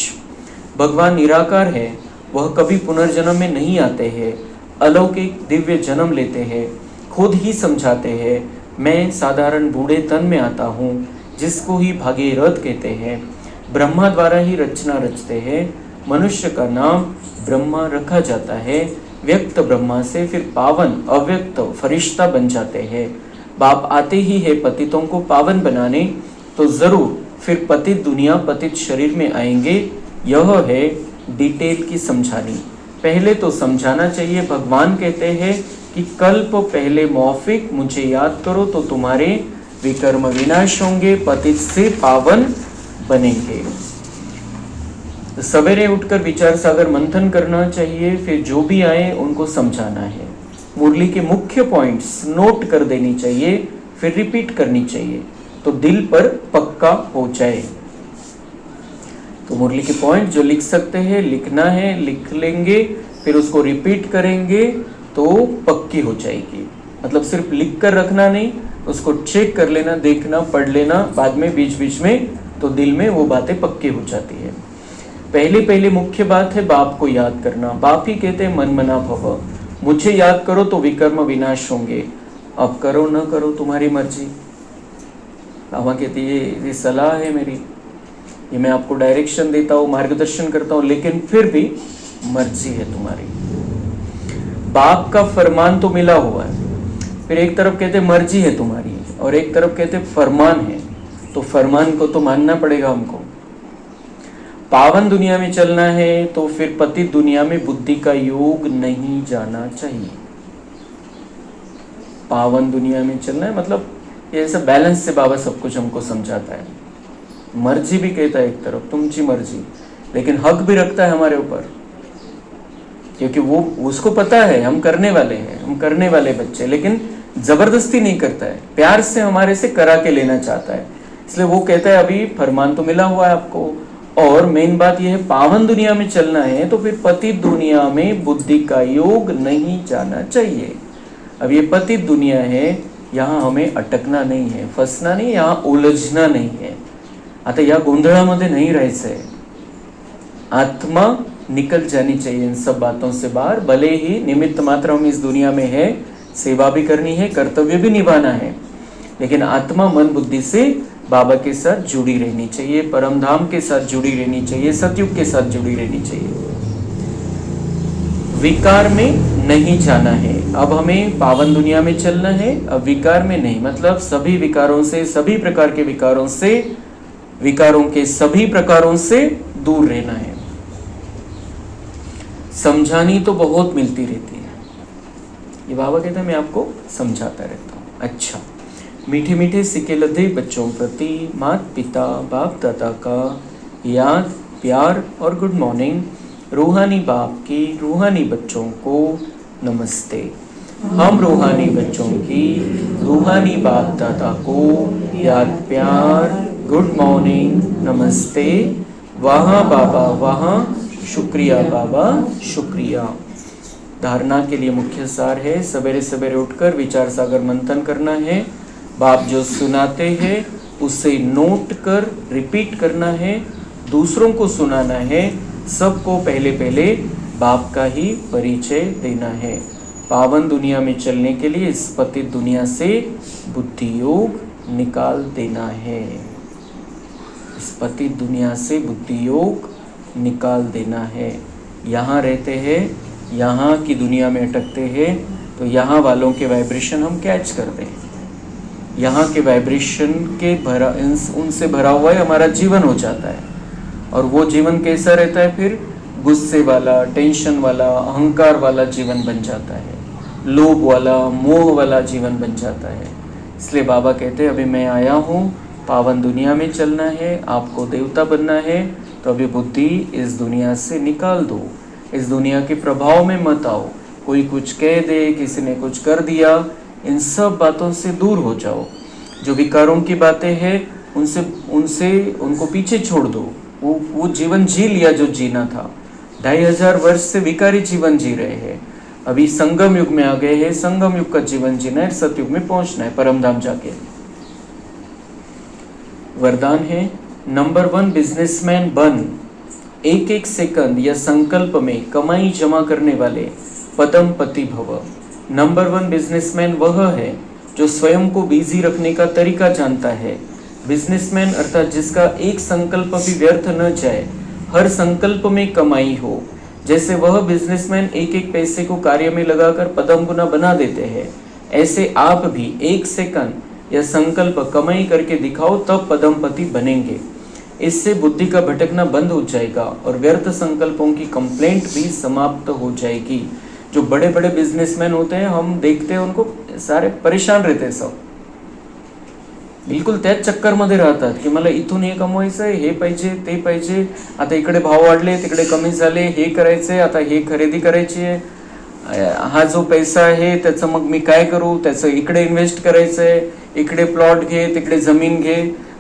भगवान निराकार है, वह कभी पुनर्जन्म में नहीं आते हैं, अलौकिक दिव्य जन्म लेते हैं, खुद ही समझाते हैं, मैं साधारण बूढ़े तन में आता हूँ, जिसको ही भागीरथ कहते हैं। ब्रह्मा द्वारा ही रचना रचते हैं। मनुष्य का नाम ब्रह्मा रखा जाता है। व्यक्त ब्रह्मा से फिर पावन अव्यक्त फरिश्ता बन जाते हैं। बाप आते ही है पतितों को पावन बनाने, तो जरूर फिर पतित दुनिया पतित शरीर में आएंगे। यह है डिटेल की समझानी। पहले तो समझाना चाहिए, भगवान कहते हैं कि कल्प पहले मौफिक मुझे याद करो तो तुम्हारे विकर्म विनाश होंगे, पतित से पावन बनेंगे। तो सवेरे उठकर विचार सागर मंथन करना चाहिए, फिर जो भी आए उनको समझाना है। मुरली के मुख्य पॉइंट्स नोट कर देनी चाहिए, फिर रिपीट करनी चाहिए तो दिल पर पक्का हो जाए। तो मुरली के पॉइंट जो लिख सकते हैं, लिखना है, लिख लेंगे, फिर उसको रिपीट करेंगे तो पक्की हो जाएगी। मतलब सिर्फ लिख कर रखना नहीं, उसको चेक कर लेना, देखना, पढ़ लेना बाद में बीच बीच में, तो दिल में वो बातें पक्की हो जाती है। पहले मुख्य बात है बाप को याद करना। बाप ही कहते हैं मन मना भव, मुझे याद करो तो विकर्म विनाश होंगे। अब करो न करो तुम्हारी मर्जी। बाबा कहती है ये सलाह है मेरी, ये मैं आपको डायरेक्शन देता हूँ, मार्गदर्शन करता हूँ, लेकिन फिर भी मर्जी है तुम्हारी। बाप का फरमान तो मिला हुआ है, फिर एक तरफ कहते मर्जी है तुम्हारी और एक तरफ कहते फरमान है, तो फरमान को तो मानना पड़ेगा हमको। पावन दुनिया में चलना है तो फिर पतित दुनिया में बुद्धि का योग नहीं जाना चाहिए। पावन दुनिया में चलना है मतलब ये ऐसा बैलेंस से बाबा सब कुछ हमको समझाता है। मर्जी भी कहता है एक तरफ, तुमची मर्जी, लेकिन हक भी रखता है हमारे ऊपर, क्योंकि वो उसको पता है हम करने वाले हैं, हम करने वाले बच्चे, लेकिन जबरदस्ती नहीं करता है, प्यार से हमारे से करा के लेना चाहता है। इसलिए वो कहता है अभी फरमान तो मिला हुआ है आपको, और मेन बात यह है पावन दुनिया में चलना है तो फिर पतित दुनिया में बुद्धि का योग नहीं जाना चाहिए। अब ये पतित दुनिया है, यहाँ हमें अटकना नहीं है, फंसना नहीं, यहाँ उलझना नहीं है, आता या गोंधळामध्ये नहीं राहायचंय। आत्मा निकल जानी चाहिए इन सब बातों से बाहर। भले ही निमित्त मात्र हम इस दुनिया में है, सेवा भी करनी है, कर्तव्य भी निभाना है, लेकिन आत्मा मन बुद्धि से बाबा के साथ जुड़ी रहनी चाहिए, परम धाम के साथ जुड़ी रहनी चाहिए, सतयुग के साथ जुड़ी रहनी चाहिए। विकार में नहीं जाना है। अब हमें पावन दुनिया में चलना है, अब विकार में नहीं, मतलब सभी विकारों से, सभी प्रकार के विकारों से, विकारों के सभी प्रकारों से दूर रहना है। समझानी तो बहुत मिलती रहती है, ये बाबा कहते हैं मैं आपको समझाता रहता हूँ। अच्छा, मीठे मीठे सिके लदे बच्चों प्रति माता पिता बाप दादा का याद, प्यार और गुड मॉर्निंग। रूहानी बाप की रूहानी बच्चों को नमस्ते। हम रूहानी बच्चों की रूहानी बाप दादा को याद, प्यार, गुड मॉर्निंग, नमस्ते। वहाँ बाबा वहाँ, शुक्रिया बाबा शुक्रिया। धारणा के लिए मुख्य सार है, सवेरे सवेरे उठकर विचार सागर मंथन करना है। बाप जो सुनाते हैं उसे नोट कर रिपीट करना है, दूसरों को सुनाना है, सबको पहले पहले बाप का ही परिचय देना है। पावन दुनिया में चलने के लिए इस पतित दुनिया से बुद्धि योग निकाल देना है। इस पतित दुनिया से बुद्धि योग निकाल देना है। यहाँ रहते हैं, यहाँ की दुनिया में अटकते हैं, तो यहाँ वालों के वाइब्रेशन हम कैच करते हैं। यहाँ के वाइब्रेशन के उनसे भरा हुआ है हमारा जीवन हो जाता है, और वो जीवन कैसा रहता है फिर? गुस्से वाला, टेंशन वाला, अहंकार वाला जीवन बन जाता है, लोभ वाला, मोह वाला जीवन बन जाता है। इसलिए बाबा कहते हैं अभी मैं आया हूँ, पावन दुनिया में चलना है, आपको देवता बनना है, तो अभी बुद्धि इस दुनिया से निकाल दो, इस दुनिया के प्रभाव में मत आओ। कोई कुछ कह दे, किसी ने कुछ कर दिया, इन सब बातों से दूर हो जाओ। जो विकारों की बातें हैं उनको पीछे छोड़ दो। वो जीवन जी लिया जो जीना था। 2500 वर्ष से विकारी जीवन जी रहे हैं, अभी संगम युग में आ गए हैं, संगम युग का जीवन जीना है, सतयुग में पहुंचना है, परम धाम जाके। वरदान है, नंबर 1 बिजनेसमैन बन। एक एक सेकंड या संकल्प में कमाई जमा करने वाले पदम पति भव। नंबर 1 बिजनेसमैन वह है जो स्वयं को बिजी रखने का तरीका जानता है। बिजनेसमैन अर्थात जिसका एक संकल्प भी व्यर्थ न जाए, हर संकल्प में कमाई हो। जैसे वह बिजनेसमैन एक एक पैसे को कार्य में लगाकर पदम गुना बना देते हैं, ऐसे आप भी एक सेकंड या संकल्प कमाई करके दिखाओ, तब पदमपति बनेंगे। इससे बुद्धि का भटकना बंद हो जाएगा और व्यर्थ संकल्पों की कंप्लेंट भी समाप्त हो जाएगी। जो बड़े बड़े बिजनेसमैन होते हैं, हम देखते हैं उनको सारे परेशान रहते हैं, सब बिलकुल त्याच चक्करमध्ये राहतात की मला इथून हे कमवायचं आहे, हे पाहिजे ते पाहिजे, आता इकडे भाव वाढले तिकडे कमी झाले, हे करायचंय, आता हे खरेदी करायची आहे, हा जो पैसा आहे त्याचं मग मी काय करू, त्याचं इकडे इन्वेस्ट करायचंय, इकडे प्लॉट घे तिकडे जमीन घे,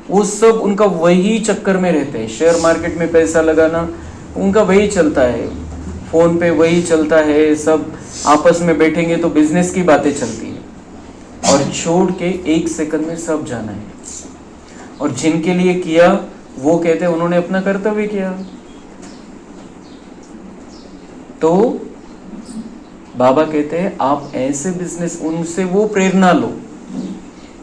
वो सब उनका वही चक्कर में रहते हैं। शेयर मार्केट में पैसा लगाना उनका वही चलता है, फोन पे वही चलता है, सब आपस में बैठेंगे तो बिजनेस की बातें चलती है और छोड़ के एक सेकंड में सब जाना है। और जिनके लिए किया वो कहते हैं उन्होंने अपना कर्तव्य किया। तो बाबा कहते हैं आप ऐसे बिजनेस, उनसे वो प्रेरणा लो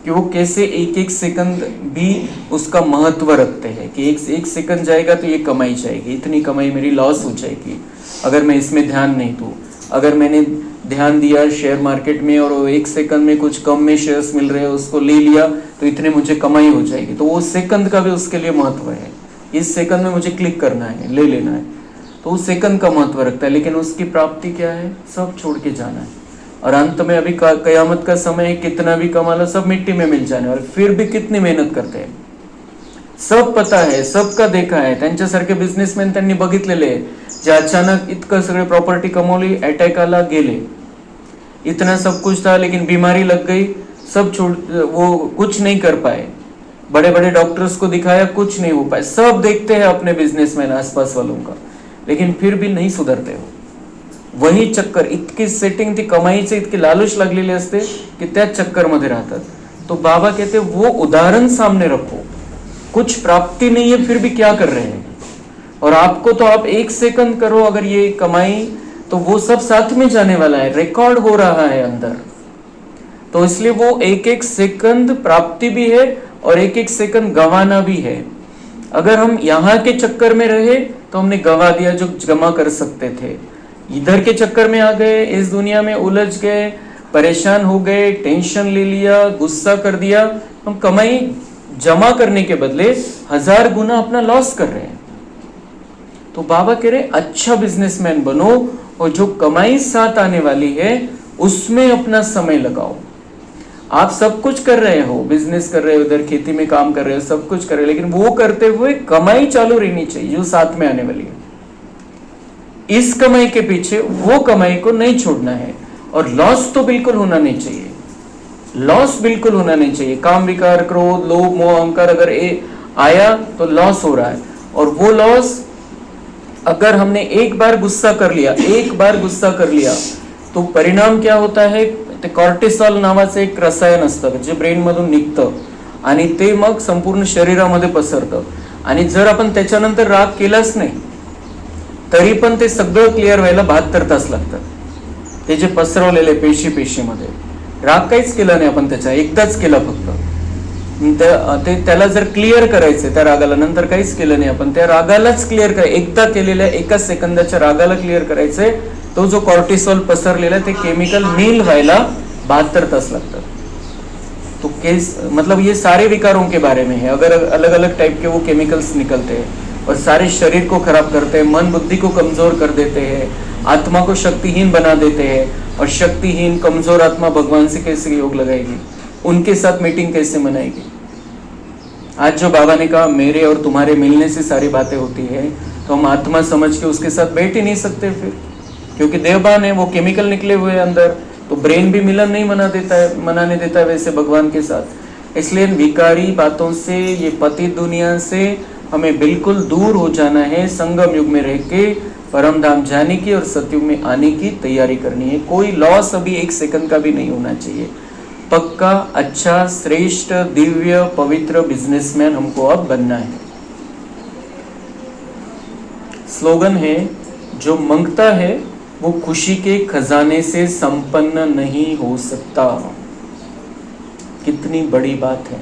कि वो कैसे एक एक सेकंड भी उसका महत्व रखते हैं कि एक सेकंड जाएगा तो ये कमाई जाएगी, इतनी कमाई मेरी लॉस हो जाएगी अगर मैं इसमें ध्यान नहीं दूं। अगर मैंने ध्यान दिया शेयर मार्केट में और एक सेकंड में कुछ कम में शेयर्स मिल रहे हैं, उसको ले लिया तो इतने मुझे कमाई हो जाएगी, तो वो सेकंड का भी उसके लिए महत्व है। इस सेकंड में मुझे क्लिक करना है, ले लेना है, तो उस सेकंड का महत्व रखता है। लेकिन उसकी प्राप्ति क्या है, सब छोड़ के जाना है। और अंत में अभी कयामत का समय है, कितना भी कमा लो सब मिट्टी में मिल जाने वाले। फिर भी कितनी मेहनत करते हैं, सब पता है, सबका देखा आहे। त्यांच्यासारखे बिझनेसमॅन त्यांनी बघितलेले, जे अचानक इतकं सगळे प्रॉपर्टी कमवली, अटॅक आला, गेले, इतना सब कुछ था लेकिन बीमारी लग गई, सब छोड़, वो कुछ नहीं कर पाए। बड़े बड़े डॉक्टर्स को दिखाया, कुछ नहीं हो पाए। सब देखते हैं अपने बिजनेसमैन आसपास वालों का, लेकिन फिर भी नहीं सुधरते हो। वही चक्कर, इतकी सेटिंग ती कमाईचे इतकी लालच लागलेली असते की त्या चक्कर मध्ये राहतात। तो बाबा कहते वो उदाहरण सामने रखो, कुछ प्राप्ति नहीं है फिर भी क्या कर रहे हैं, और आपको तो आप एक सेकंड करो अगर ये कमाई, तो वो सब साथ में जाने वाला है, रिकॉर्ड हो रहा है अंदर। तो इसलिए वो एक एक सेकंड प्राप्ति भी है और एक एक सेकंड गंवाना भी है। अगर हम यहाँ के चक्कर में रहे तो हमने गंवा दिया जो जमा कर सकते थे। इधर के चक्कर में आ गए, इस दुनिया में उलझ गए, परेशान हो गए, टेंशन ले लिया, गुस्सा कर दिया, हम कमाई जमा करने के बदले 1000 गुना अपना लॉस कर रहे हैं। तो बाबा कह रहे अच्छा बिजनेसमैन बनो और जो कमाई साथ आने वाली है उसमें अपना समय लगाओ। आप सब कुछ कर रहे हो, बिजनेस कर रहे हो, उधर खेती में काम कर रहे हो, सब कुछ कर रहे हो, लेकिन वो करते हुए कमाई चालू रहनी चाहिए जो साथ में आने वाली है। इस कमाई के पीछे वो कमाई को नहीं छोड़ना है। और लॉस तो बिल्कुल होना नहीं चाहिए, लॉस बिल्कुल होना नहीं चाहिए। काम विकार, क्रोध, लोभ, मोह, अहंकार अगर आया तो लॉस हो रहा है। और वो लॉस अगर हमने एक बार गुस्सा कर लिया, तो परिणाम क्या होता है, ते कॉर्टिसॉल नावाचं एक रसायन असतं जे ब्रेन मधून निघतं आणि ते मग संपूर्ण शरीरामध्ये पसरतं। आणि जर आपण त्याच्यानंतर राग केलाच नाही तरी पण ते सगळं क्लिअर व्हायला 72 तास लागतात। ते जे पसरवलेले पेशीमध्ये राग काहीच केला नाही आपण, त्याचा एकदाच केला फक्त, त्याला जर क्लिअर करायचं, त्या रागाला नंतर काहीच केलं नाही आपण, त्या रागालाच क्लिअर करायचं, एकदा केलेल्या एका सेकंदाच्या रागाला क्लिअर करायचंय। तो जो कॉर्टिसॉल पसरलेला ते केमिकल नील व्हायला 72 तास लगता। तो केस मतलब ये सारे विकारों के बारे में है। अगर अलग अलग टाइप के वो केमिकल्स निकलते हैं और सारे शरीर को खराब करते हैं, मन बुद्धि को कमजोर कर देते हैं, आत्मा को शक्तिहीन बना देते हैं, और शक्तिहीन कमजोर आत्मा भगवान से कैसे योग लगाएगी, उनके साथ मीटिंग कैसे मनाएगी। आज जो बाबा ने कहा मेरे और तुम्हारे मिलने से सारी बातें होती है, तो हम आत्मा समझ के उसके साथ बैठ ही नहीं सकते फिर, क्योंकि देवबान है, वो केमिकल निकले हुए हैं अंदर, तो ब्रेन भी मिलन नहीं मनाने देता है वैसे भगवान के साथ। इसलिए विकारी बातों से, ये पतित दुनिया से हमें बिल्कुल दूर हो जाना है। संगम युग में रह के परम धाम जाने की और सतयुग में आने की तैयारी करनी है। कोई लॉस अभी एक सेकंड का भी नहीं होना चाहिए। पक्का अच्छा श्रेष्ठ दिव्य पवित्र बिजनेसमैन हमको अब बनना है। स्लोगन है, जो मांगता है वो खुशी के खजाने से संपन्न नहीं हो सकता। कितनी बड़ी बात है,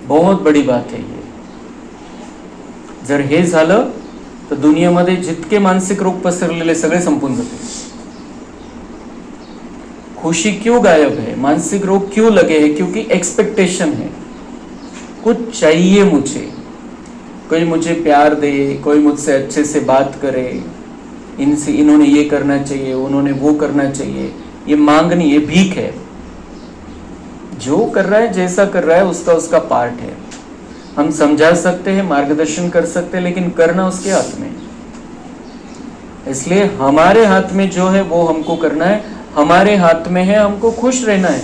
बहुत बड़ी बात है ये. जर हे झालं तर दुनियेमध्ये जितके मानसिक रोग पसरलेले सगळे संपून जातील. खुशी क्यों गायब है, मानसिक रोग क्यों लगे हैं? क्योंकि एक्सपेक्टेशन है, कुछ चाहिए मुझे, कोई मुझे प्यार दे, कोई मुझसे अच्छे से बात करे, इनसे इन्होंने ये करना चाहिए, उन्होंने वो करना चाहिए. ये मांग नहीं, ये भीख है. जो कर रहा है, जैसा कर रहा है, उसका उसका पार्ट है. हम समझा सकते हैं, मार्गदर्शन कर सकते हैं, लेकिन करना उसके हाथ में. इसलिए हमारे हाथ में जो है वो हमको करना है. हमारे हाथ में है हमको खुश रहना है.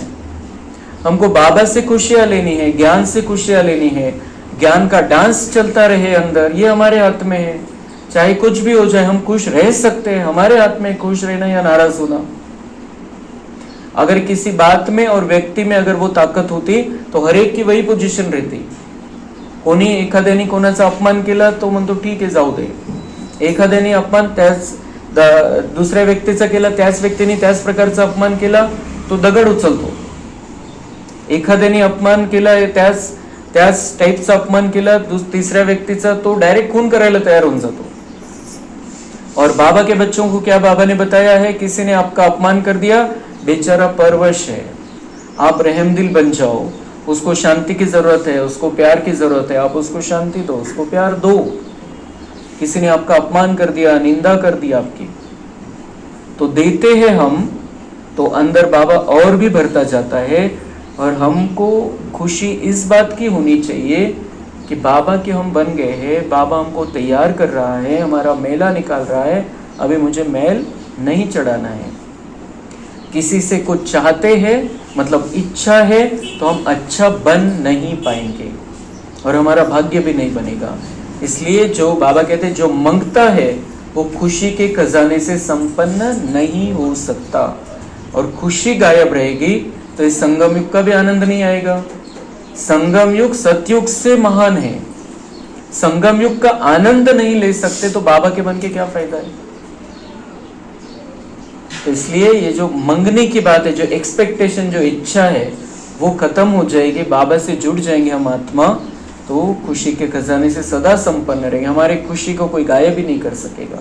हमको बाबा से खुशियां लेनी है, ज्ञान से खुशियां लेनी है, ज्ञान का डांस चलता रहे अंदर, ये हमारे हाथ में है. चाहे कुछ भी हो जाए, हम खुश रह सकते हैं. हमारे हाथ में खुश रहना या नाराज होना. अगर किसी बात में और व्यक्ति में अगर वो ताकद होती तो हर एक की वही पोझिशन रहती. कोणी एखाद्याने कोणाचा अपमान केला तो म्हणतो ठीक आहे जाऊ दे. एखाद्याने अपमान त्याच दुसऱ्या व्यक्तीचा केला, त्याच व्यक्तीने त्याच प्रकारचा अपमान केला तो दगड उचलतो. एखाद्याने अपमान केला, त्याच टाइपचा अपमान केला तिसऱ्या व्यक्तीचा, तो डायरेक्ट खून करायला तयार होऊन जातो. और बाबा के बच्चों को क्या बाबा ने बताया है? किसी ने आपका अपमान कर दिया, बेचारा परवश है, आप रहमदिल बन जाओ. उसको शांति की जरूरत है, उसको प्यार की जरूरत है, आप उसको शांति दो, उसको प्यार दो. किसी ने आपका अपमान कर दिया, निंदा कर दिया आपकी, तो देते हैं हम, तो अंदर बाबा और भी भरता जाता है. और हमको खुशी इस बात की होनी चाहिए कि बाबा के हम बन गए हैं, बाबा हमको तैयार कर रहा है, हमारा मैला निकाल रहा है, अभी मुझे मैल नहीं चढ़ाना है. किसी से कुछ चाहते हैं, मतलब इच्छा है, तो हम अच्छा बन नहीं पाएंगे और हमारा भाग्य भी नहीं बनेगा. इसलिए जो बाबा कहते हैं, जो मांगता है वो खुशी के खजाने से संपन्न नहीं हो सकता. और खुशी गायब रहेगी तो इस संगम युग का भी आनंद नहीं आएगा. संगम युग सतयुग से महान है. संगम युग का आनंद नहीं ले सकते तो बाबा के बन के क्या फायदा है. तो इसलिए ये जो मंगने की बात है, जो एक्सपेक्टेशन, जो इच्छा है, वो खत्म हो जाएगी. बाबा से जुड़ जाएंगे हम आत्मा, तो खुशी के खजाने से सदा संपन्न रहेंगे. हमारी खुशी को कोई गायब ही नहीं कर सकेगा.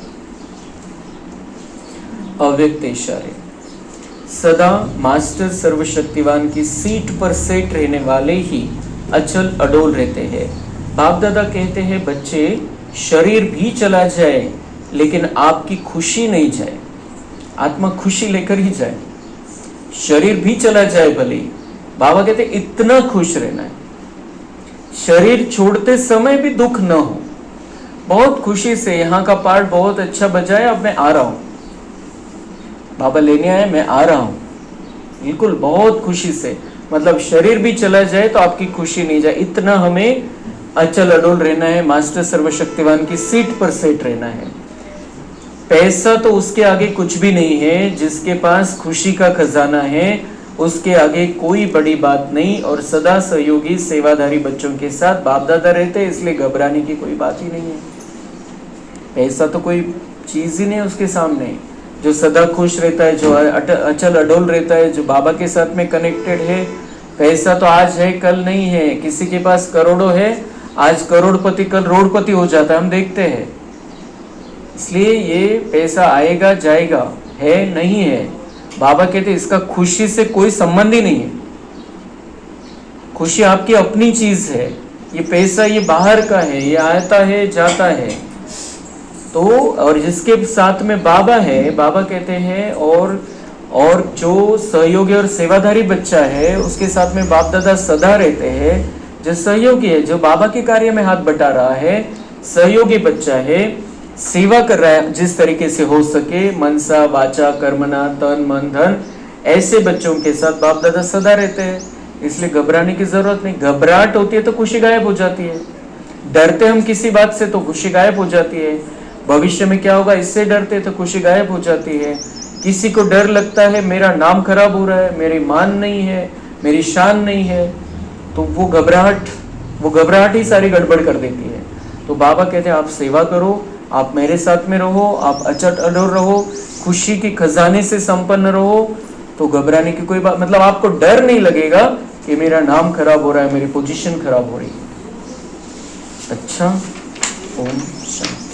अव्यक्त इशारे. सदा मास्टर सर्वशक्तिवान की सीट पर सेट रहने वाले ही अचल अडोल रहते हैं. बाप दादा कहते हैं, बच्चे शरीर भी चला जाए लेकिन आपकी खुशी नहीं जाए. आत्मा खुशी लेकर ही जाए. शरीर भी चला जाए भले, बाबा कहते इतना खुश रहना है. शरीर छोड़ते समय भी दुख न हो. बहुत खुशी से, यहाँ का पार्ट बहुत अच्छा बजा है, अब मैं आ रहा हूं, बाबा लेने आए, मैं आ रहा हूं, बिल्कुल बहुत खुशी से. मतलब शरीर भी चला जाए तो आपकी खुशी नहीं जाए. इतना हमें अचल अडोल रहना है. मास्टर सर्वशक्तिवान की सीट पर सेट रहना है. पैसा तो उसके आगे कुछ भी नहीं है. जिसके पास खुशी का खजाना है उसके आगे कोई बड़ी बात नहीं. और सदा सहयोगी सेवाधारी बच्चों के साथ बाप दादा रहते हैं, इसलिए घबराने की कोई बात ही नहीं है. पैसा तो कोई चीज ही नहीं उसके सामने. जो सदा खुश रहता है, जो अचल अडोल रहता है, जो बाबा के साथ में कनेक्टेड है. पैसा तो आज है, कल नहीं है. किसी के पास करोड़ों है, आज करोड़पति, कल रोडपति हो जाता है, हम देखते हैं. इसलिए ये पैसा आएगा जाएगा, है नहीं है. बाबा कहते इसका खुशी से कोई संबंध ही नहीं है. खुशी आपकी अपनी चीज है. ये पैसा ये बाहर का है, ये आता है जाता है. तो और जिसके साथ में बाबा है, बाबा कहते हैं, और जो सहयोगी और सेवाधारी बच्चा है उसके साथ में बाप दादा सदा रहते हैं. जो सहयोगी है, जो बाबा के कार्य में हाथ बटा रहा है, सहयोगी बच्चा है, सेवा कर रहा है जिस तरीके से हो सके, मनसा वाचा कर्मना तन मन धन, ऐसे बच्चों के साथ बाप दादा सदा रहते हैं. इसलिए घबराने की जरूरत नहीं. घबराहट होती है तो खुशी गायब हो जाती है. डरते हम किसी बात से तो खुशी गायब हो जाती है. भविष्य में क्या होगा इससे डरते तो खुशी गायब हो जाती है. किसी को डर लगता है मेरा नाम खराब हो रहा है, मेरी मान नहीं है, मेरी शान नहीं है, तो वो घबराहट ही सारी गड़बड़ कर देती है. तो बाबा कहते हैं आप सेवा करो, आप मेरे साथ में रहो, आप अचट अडोल रहो, खुशी के खजाने से संपन्न रहो, तो घबराने की कोई बात, मतलब आपको डर नहीं लगेगा कि मेरा नाम खराब हो रहा है, मेरी पोजीशन खराब हो रही है। अच्छा, ओम शांति।